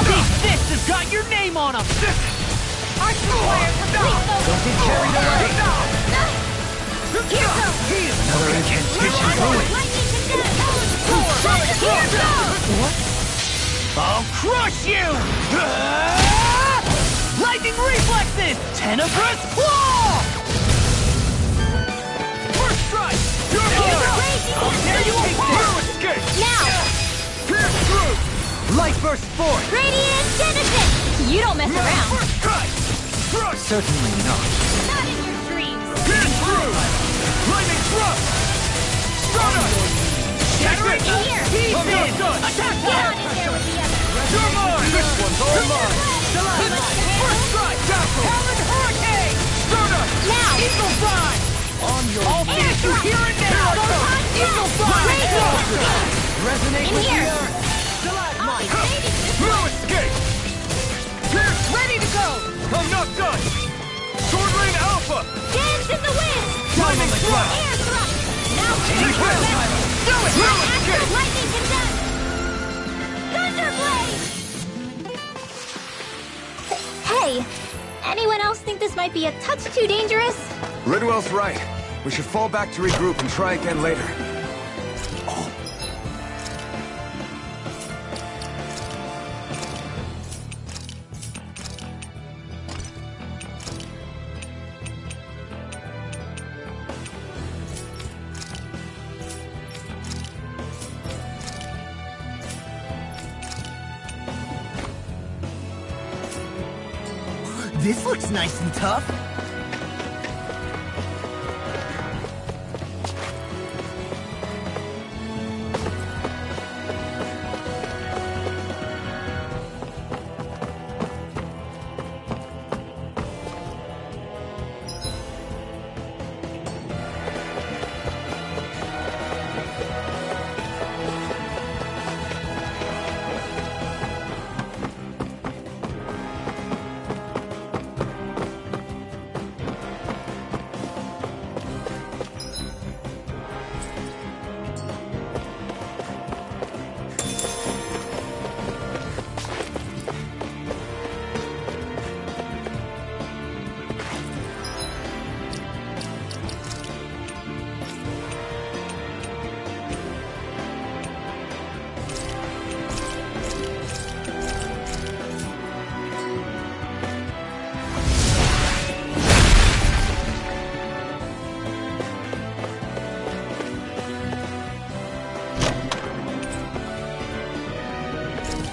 These fists have got your name on them! I swear! Don't get carried away. Another incantation going. I'll crush you! Lightning reflexes! Tenebrous claw! First strike! You're mine! I'll tear you apart! Escape! Now! Pierce through! Light burst forth. Radiant Genesis! You don't mess around. First strike! Thrust! Certainly not. Not in your dreams. Pierce through! Lightning thrust! Stunner! Shatter it! In here! He's in! Get Attack on one! in there with the others. You're mine! This one's all mine! First strike! Talon Hurricane! Stunner! Now! Eagle Fly! On your I'll finish you here and now! Eagle Fly! resonate In with here. the earth. Stalagmite! No escape! Pierce! Ready to go! I'm not done! Sword Lane Alpha! Dance in the wind! Down on the ground! Air thrust! Now Any will! Do it! Get it! lightning condense! Thunder blade! Hey, anyone else think this might be a touch too dangerous? Lidwell's right. We should fall back to regroup and try again later. This looks nice and tough.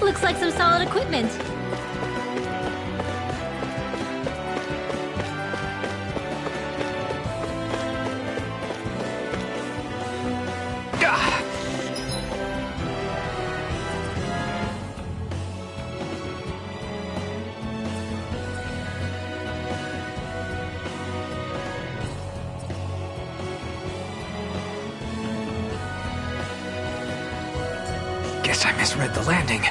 Looks like some solid equipment. Guess I misread the landing.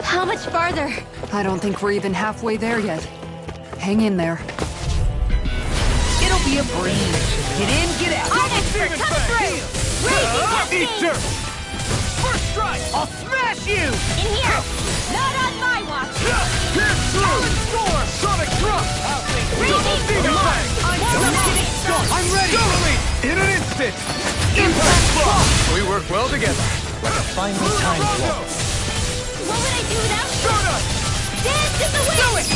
How much farther? I don't think we're even halfway there yet. Hang in there. It'll be a breeze. Get in, get out. Onyx, come through! Raging Eat cascade! dirt! First strike! I'll smash you! In here! Not on my watch! Pierce through! Storm! Sonic thrust! Raging Demon blast! Fang! More getting started! I'm ready! Doubling! In an instant! Impact block! We work well together. Finally time to waltz. What would I do without you? Stardust! Dance in the wind! Do it!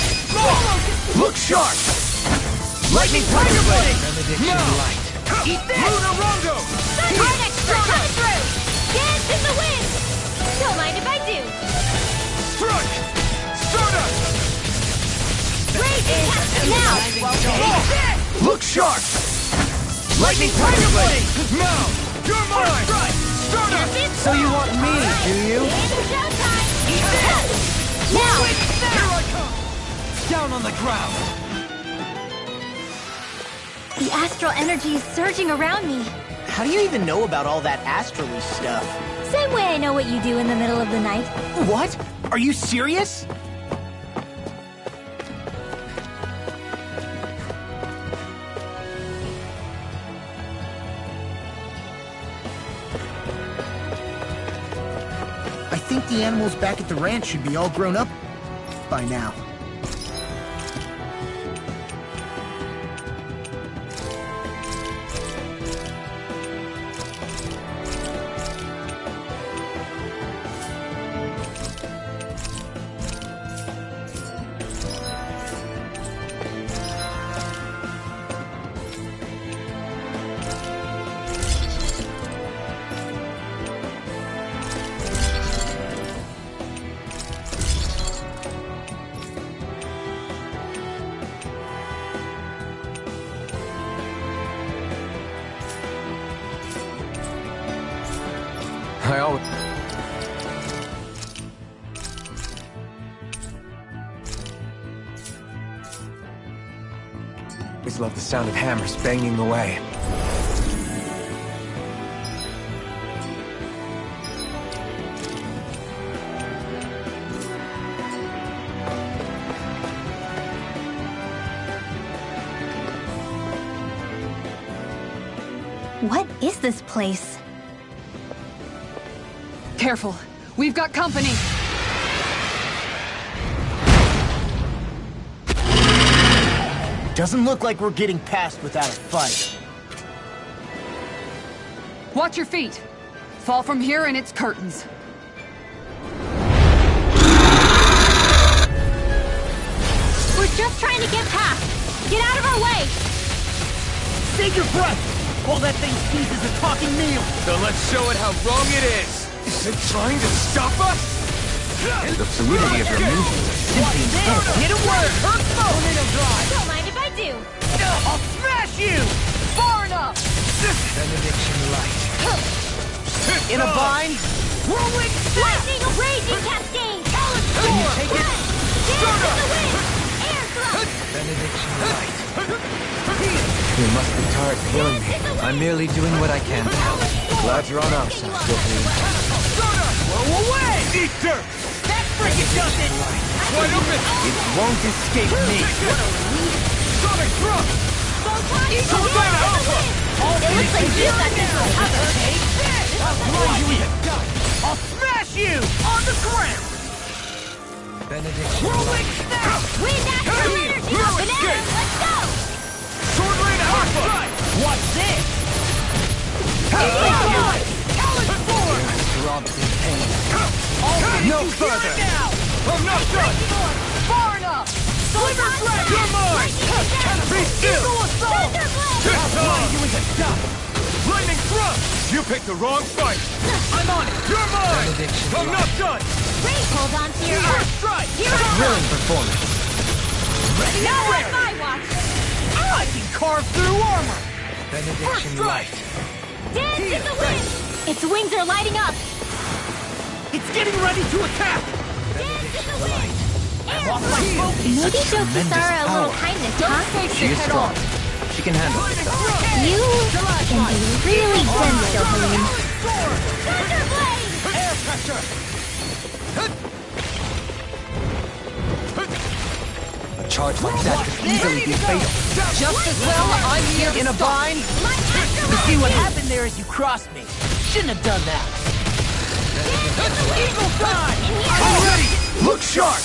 Look sharp! Lightning Tiger Blade! Now! Eat this! Lunar Rondo! Onyx, coming through! Dance in the wind! Don't mind if I do! Strike! Stardust! Raging cascade! Now! Look sharp! Lightning Tiger Blade! Now! You're mine! Stardust! So you want me, do you? It's showtime! Now! Here I come! Down on the ground! The astral energy is surging around me. How do you even know about all that astrally stuff? Same way I know what you do in the middle of the night. What? Are you serious? I think the animals back at the ranch should be all grown up by now. I always... always love the sound of hammers banging away. What is this place? Careful. We've got company. Doesn't look like we're getting past without a fight. Watch your feet. Fall from here and it's curtains. We're just trying to get past. Get out of our way! Save your breath! All that thing sees is a talking meal! So let's show it how wrong it is! Is it trying to stop us? The fluidity of your movement is simply incredible. Get away! Hurt Tornado drive! Don't mind if I do. I'll smash you! Far enough! Benediction light. In a bind? Whirlwind Lightning raging cascade! Can you take it? Dance in the wind! Air thrust! Benediction light. You must be tired of healing me. I'm merely doing what I can to help. Glad you're on our side, Sophie. Blow away! Eat dirt! That frickin' does it! Wide open! It won't escape me. Sonic thrust! Tornado Alpha! It looks like you got this one covered. I'll smash you! On the ground! Benediction Whirlwind light. snap! Wind after energy! Throw it, Banana, skate. let's go! Sword Rain Alpha! What's this? Talon Force! Throbs in pain. No further! I'm not done! Far enough! Sliver Threat! You're mine! Be still! Assault! Lightning Thrust! You picked the wrong fight! I'm on it! You're mine! Benediction I'm not done! Hold on to your First arm. strike! Here I Thrilling performance. Ready Now and on ready! my watch. I can carve through armor! Benediction light. Dance in the wind! Its wings are lighting up. It's getting ready to attack! Dance in the wind! Air Lost my thrust! focus! Maybe show tremendous Kisara a little power. kindness, huh? She is strong. She can handle it. You can be really gentle, Helene. Sword! Thunderblade! Air pressure! A charge like that could easily be fatal. Just as well, I'm here in a bind. You see, what happened there is you crossed me. Shouldn't have done that. Eagle Dive! I'm ready! Look sharp!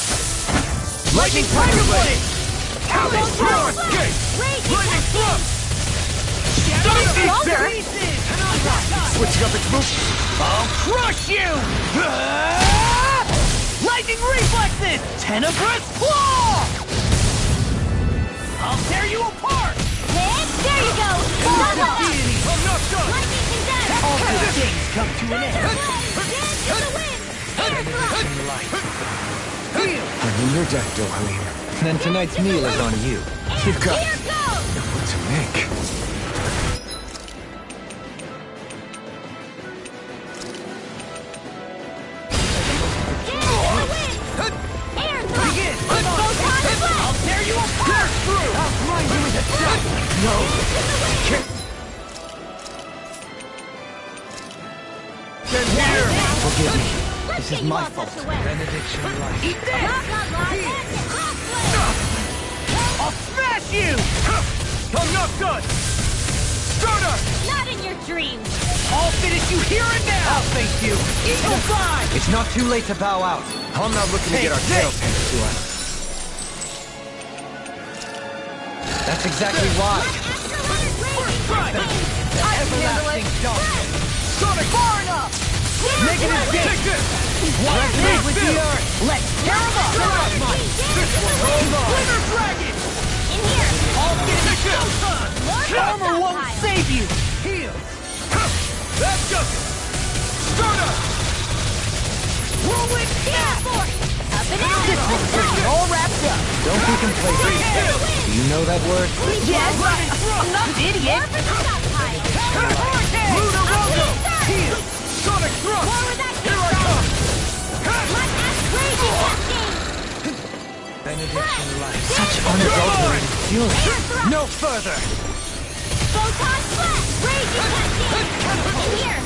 Lightning Tiger Blade! Talon Force! Lightning Thrust! Stronger? Switching up its moves. I'll crush you! Lightning Reflexes! Tenebrous Claw! I'll tear you apart! There you go! I'm not done! Lightning condense! All good things come to an end. Dance in the wind! Air thrust! Light. I'm in your deck, Helene. Then tonight's meal is on you. You've got Here goes! what to make. Air thrust! Photon blast! I'll tear you apart! I'll grind you into dust! No! Then here! Forgive me. Let's This is get you my all fault. tucked away. Benediction light. Eat Blah, this! blah, blah, that's it! Crossblade! I'll smash you! I'm not done! Stardust! Not in your dreams! I'll finish you here and now! I'll face you! Eagle Dive! It's not too late to bow out. I'm not looking to get our tails handed to us. That's exactly why. Everlasting dark. Sonic far enough! Negative gate! Take this! Let's move with the earth. Let's tear them up. Wither Dragon! In here! I'll finish you! Armor won't save you. Heal! That does it! Stardust! Whirlwind snap! Up and out! This one's getting all wrapped up. Don't be complacent. Do you know that word? Yes, I'm not an idiot. Hurricane! Lunar Rogo! Heal! Sonic Thrust! Here I come! Benediction light. Such unadulterated fury. No further. Photon blast! Raging cascade! In here!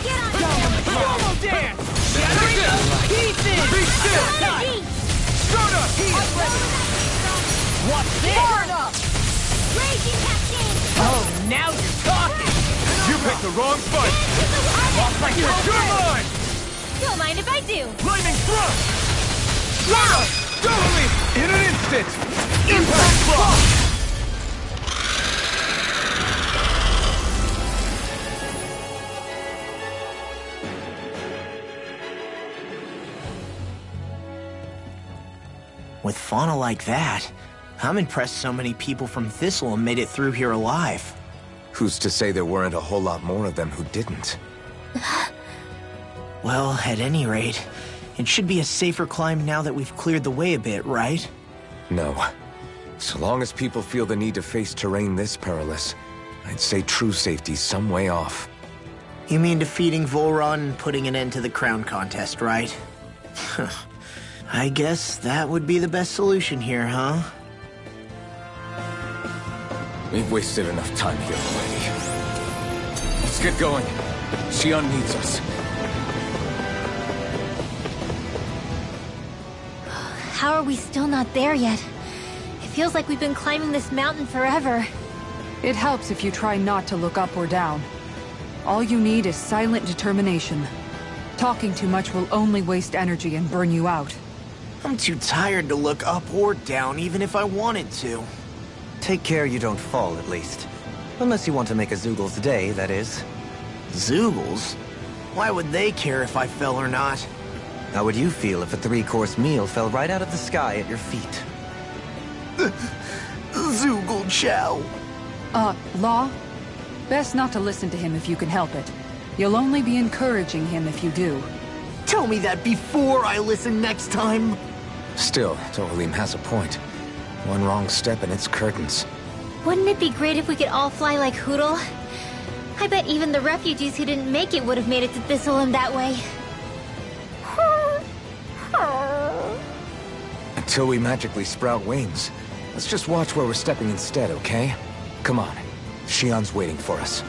Get on down! Normal dance! Shattering pieces! Be still! Energy! Stardust! What's this? Far enough! Raging cascade! Oh, now you're talking. wrong fight! Walk like you're mine! Don't mind if I do. Flaming thrust! Totally! In an instant! Impact block! With fauna like that, I'm impressed so many people from Thistle made it through here alive. Who's to say there weren't a whole lot more of them who didn't? Well, at any rate, it should be a safer climb now that we've cleared the way a bit, right? No. So long as people feel the need to face terrain this perilous, I'd say true safety's some way off. You mean defeating Volron and putting an end to the crown contest, right? I guess that would be the best solution here, huh? We've wasted enough time here already. Let's get going. Xion needs us. How are we still not there yet? It feels like we've been climbing this mountain forever. It helps if you try not to look up or down. All you need is silent determination. Talking too much will only waste energy and burn you out. I'm too tired to look up or down, even if I wanted to. Take care you don't fall, at least. Unless you want to make a Zoogel's day, that is. Zoogles? Why would they care if I fell or not? How would you feel if a 3-course meal fell right out of the sky at your feet? Zoogle chow. Law? Best not to listen to him if you can help it. You'll only be encouraging him if you do. Tell me that before I listen next time. Still, Tohalim has a point. One wrong step and it's curtains. Wouldn't it be great if we could all fly like Hootle? I bet even the refugees who didn't make it would have made it to Thistleum that way. Until we magically sprout wings, let's just watch where we're stepping instead, okay? Come on. Xion's waiting for us.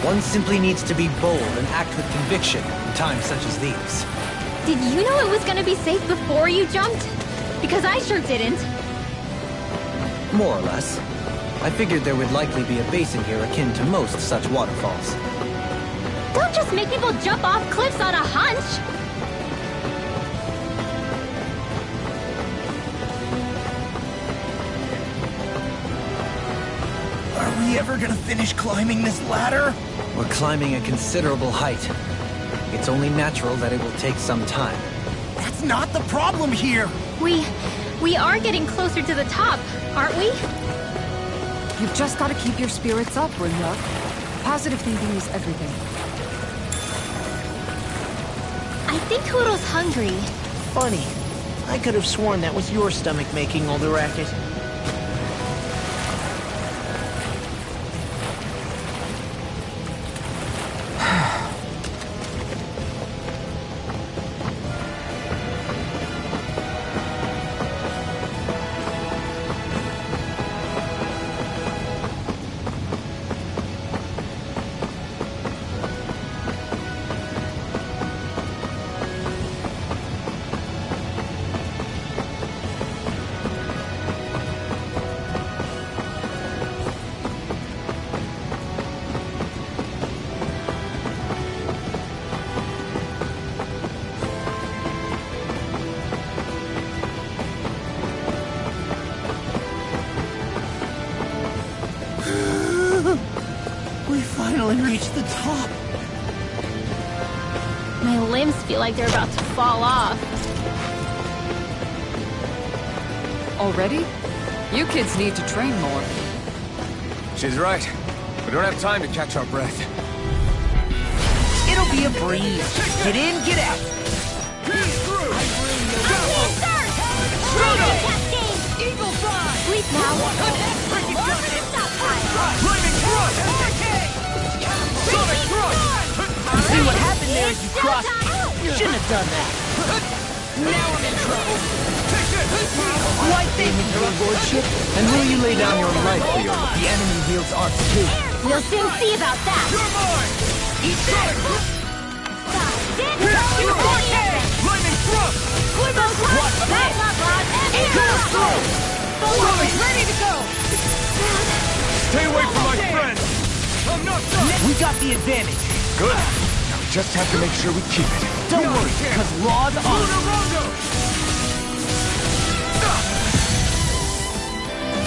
One simply needs to be bold and act with conviction in times such as these. Did you know it was gonna be safe before you jumped? Because I sure didn't. More or less. I figured there would likely be a basin here akin to most such waterfalls. Don't just make people jump off cliffs on a hunch! Are we ever gonna finish climbing this ladder? We're climbing a considerable height. It's only natural that it will take some time. That's not the problem here! We are getting closer to the top, aren't we? You've just got to keep your spirits up, Rinra. Positive thinking is everything. I think Hootle's hungry. Funny. I could have sworn that was your stomach making all the racket. finally reached the top. My limbs feel like they're about to fall off. Already? You kids need to train more. She's right. We don't have time to catch our breath. It'll be a breeze. Get in, get out. Eagle fly! Sleep now. Flaming thrust! Sonic thrust! See what happened there as you crossed. Shouldn't have done that. Now I'm in trouble. Why thank you, your lordship? And will you lay down your life for your... The enemy wields arts too. We'll soon see about that. You're mine! Eat this! Flaming thrust! Watch this! Ready to go! Stay away from my friend! I'm not done! We got the advantage. Good. Now we just have to make sure we keep it. Don't worry, because Law's on. Rondo!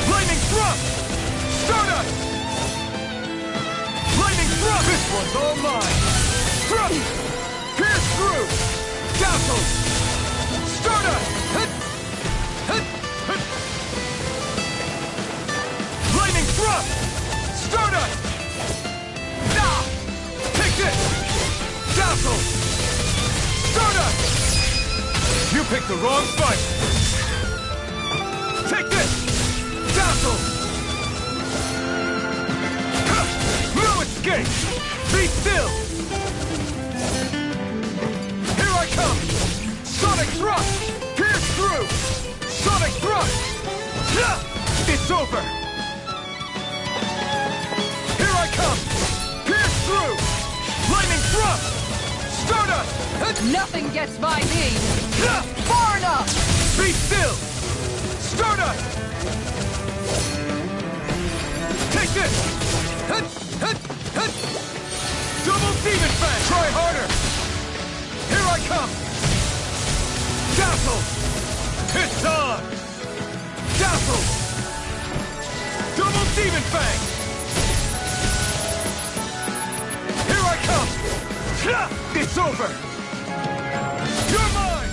Flaming thrust! Stardust! Flaming thrust! This one's all mine! Thrust! Pierce through! Dazzle! Stardust! Flaming thrust! Stardust! Take this! Dazzle! Stardust! You picked the wrong fight! Take this! Dazzle! No escape! Be still! Here I come! Sonic thrust! Pierce through! Sonic thrust! It's over! Here I come! Pierce through! Lightning thrust! Stardust! Nothing gets by me! Far enough! Be still! Stardust! Take this! Double demon fang! Try harder! Here I come! Dazzle! It's on! Dazzle! Double demon fang! Here I come! It's over! You're mine!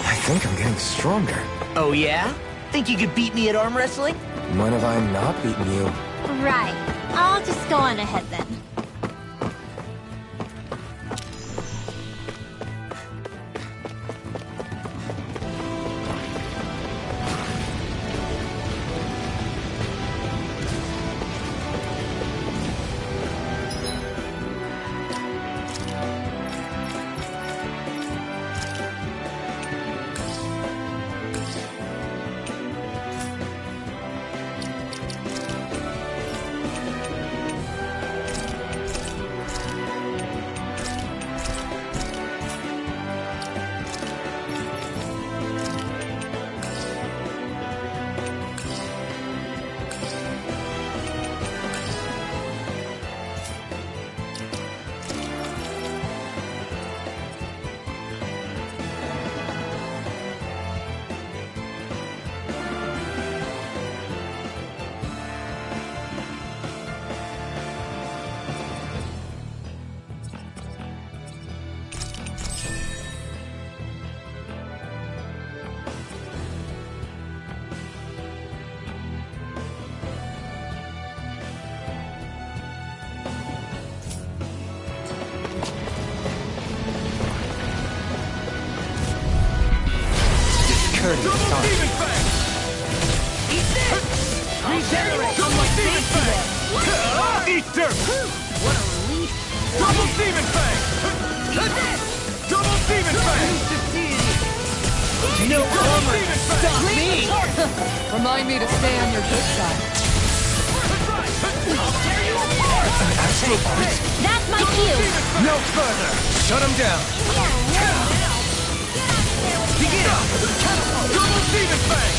I think I'm getting stronger. Oh yeah? Think you could beat me at arm wrestling? When have I not beaten you? Right. I'll just go on ahead then. Curtis Double on. demon fang! Eat this! Regenerate! Double demon fang! Eat dirt! What a relief! Double demon fang! Eat this! Double demon fang! No Double armor! demon Stop fang! me! Remind me to stay on your good side. That's my cue. No further! Shut him down! Begin! Double demon fang!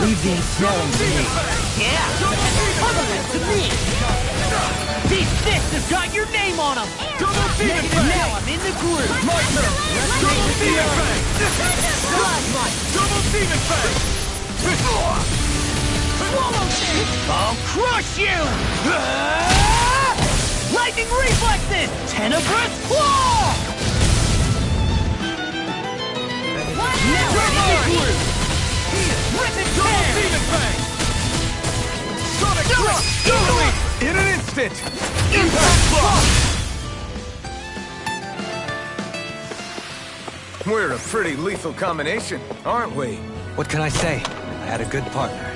Leave the smelling to me. Demon fang! Yeah! Double demon Puzzle fang! it to me! These fists have got your name on them! Double demon fang! Now I'm in the groove! My turn! Double demon fang! Blood mine! Double demon fang! Swallow this! I'll crush you! Lightning reflexes! Tenebrous claw! Never glue! Written Demon Fang! Sonic Thrust! Totally! In an instant! Impact Block! We're a pretty lethal combination, aren't we? What can I say? I had a good partner.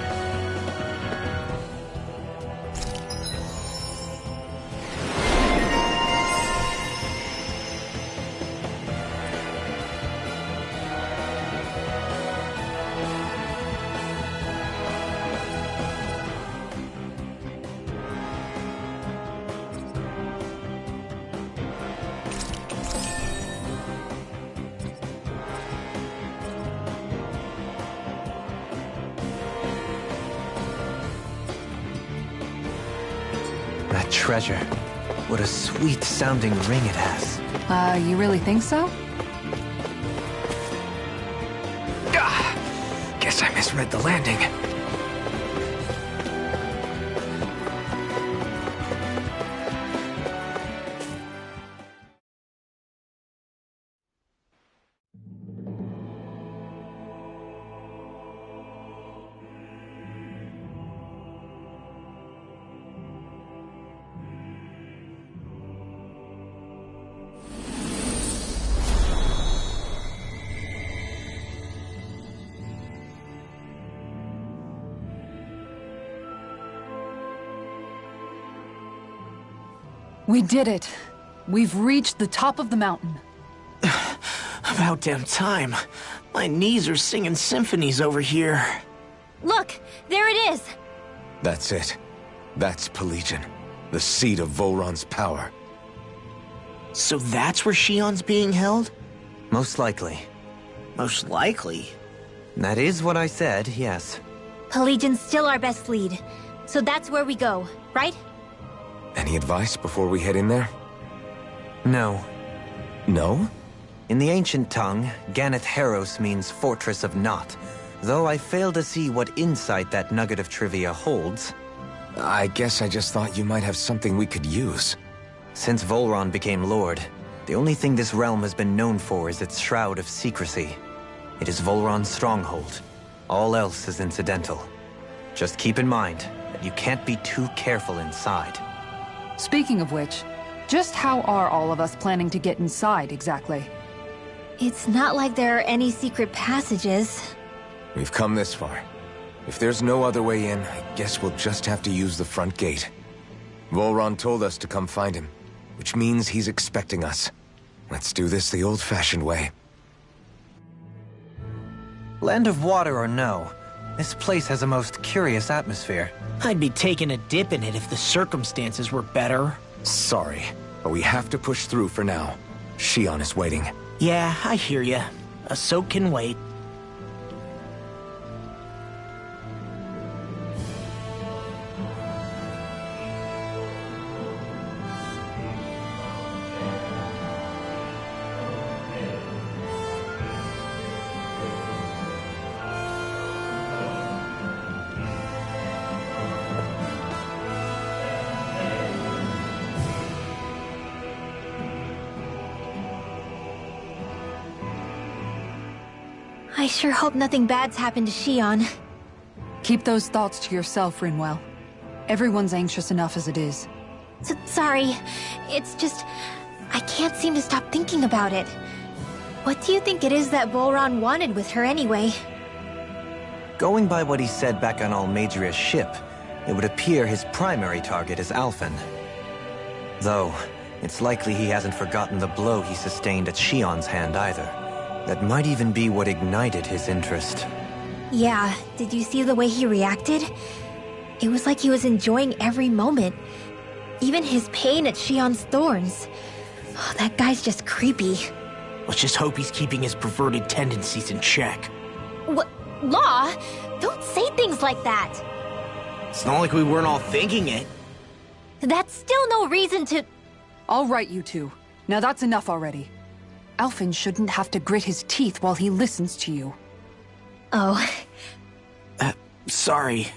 That treasure. What a sweet-sounding ring it has. You really think so? Guess I misread the landing. We did it. We've reached the top of the mountain. About damn time. My knees are singing symphonies over here. Look, there it is. That's it. That's Pelegion, the seat of Volron's power. So that's where Shion's being held? Most likely. Most likely. That is what I said, yes. Pelegion's still our best lead. So that's where we go, right? Any advice before we head in there? No. No? In the ancient tongue, Ganeth Heros means Fortress of Naught. Though I fail to see what insight that nugget of trivia holds. I guess I just thought you might have something we could use. Since Volron became Lord, the only thing this realm has been known for is its shroud of secrecy. It is Volron's stronghold. All else is incidental. Just keep in mind that you can't be too careful inside. Speaking of which, just how are all of us planning to get inside, exactly? It's not like there are any secret passages. We've come this far. If there's no other way in, I guess we'll just have to use the front gate. Volron told us to come find him, which means he's expecting us. Let's do this the old-fashioned way. Land of water or no, this place has a most curious atmosphere. I'd be taking a dip in it if the circumstances were better. Sorry, but we have to push through for now. Shion is waiting. Yeah, I hear ya. A soak can wait. I sure hope nothing bad's happened to Shion. Keep those thoughts to yourself, Rinwell. Everyone's anxious enough as it is. Sorry. It's just... I can't seem to stop thinking about it. What do you think it is that Volron wanted with her anyway? Going by what he said back on Almadria's ship, it would appear his primary target is Alphen. Though, it's likely he hasn't forgotten the blow he sustained at Shion's hand either. That might even be what ignited his interest. Yeah, did you see the way he reacted? It was like he was enjoying every moment. Even his pain at Shion's thorns. Oh, that guy's just creepy. Let's just hope he's keeping his perverted tendencies in check. What? Law? Don't say things like that! It's not like we weren't all thinking it. That's still no reason to... All right, you two. Now that's enough already. Alphen shouldn't have to grit his teeth while he listens to you. Oh. Sorry.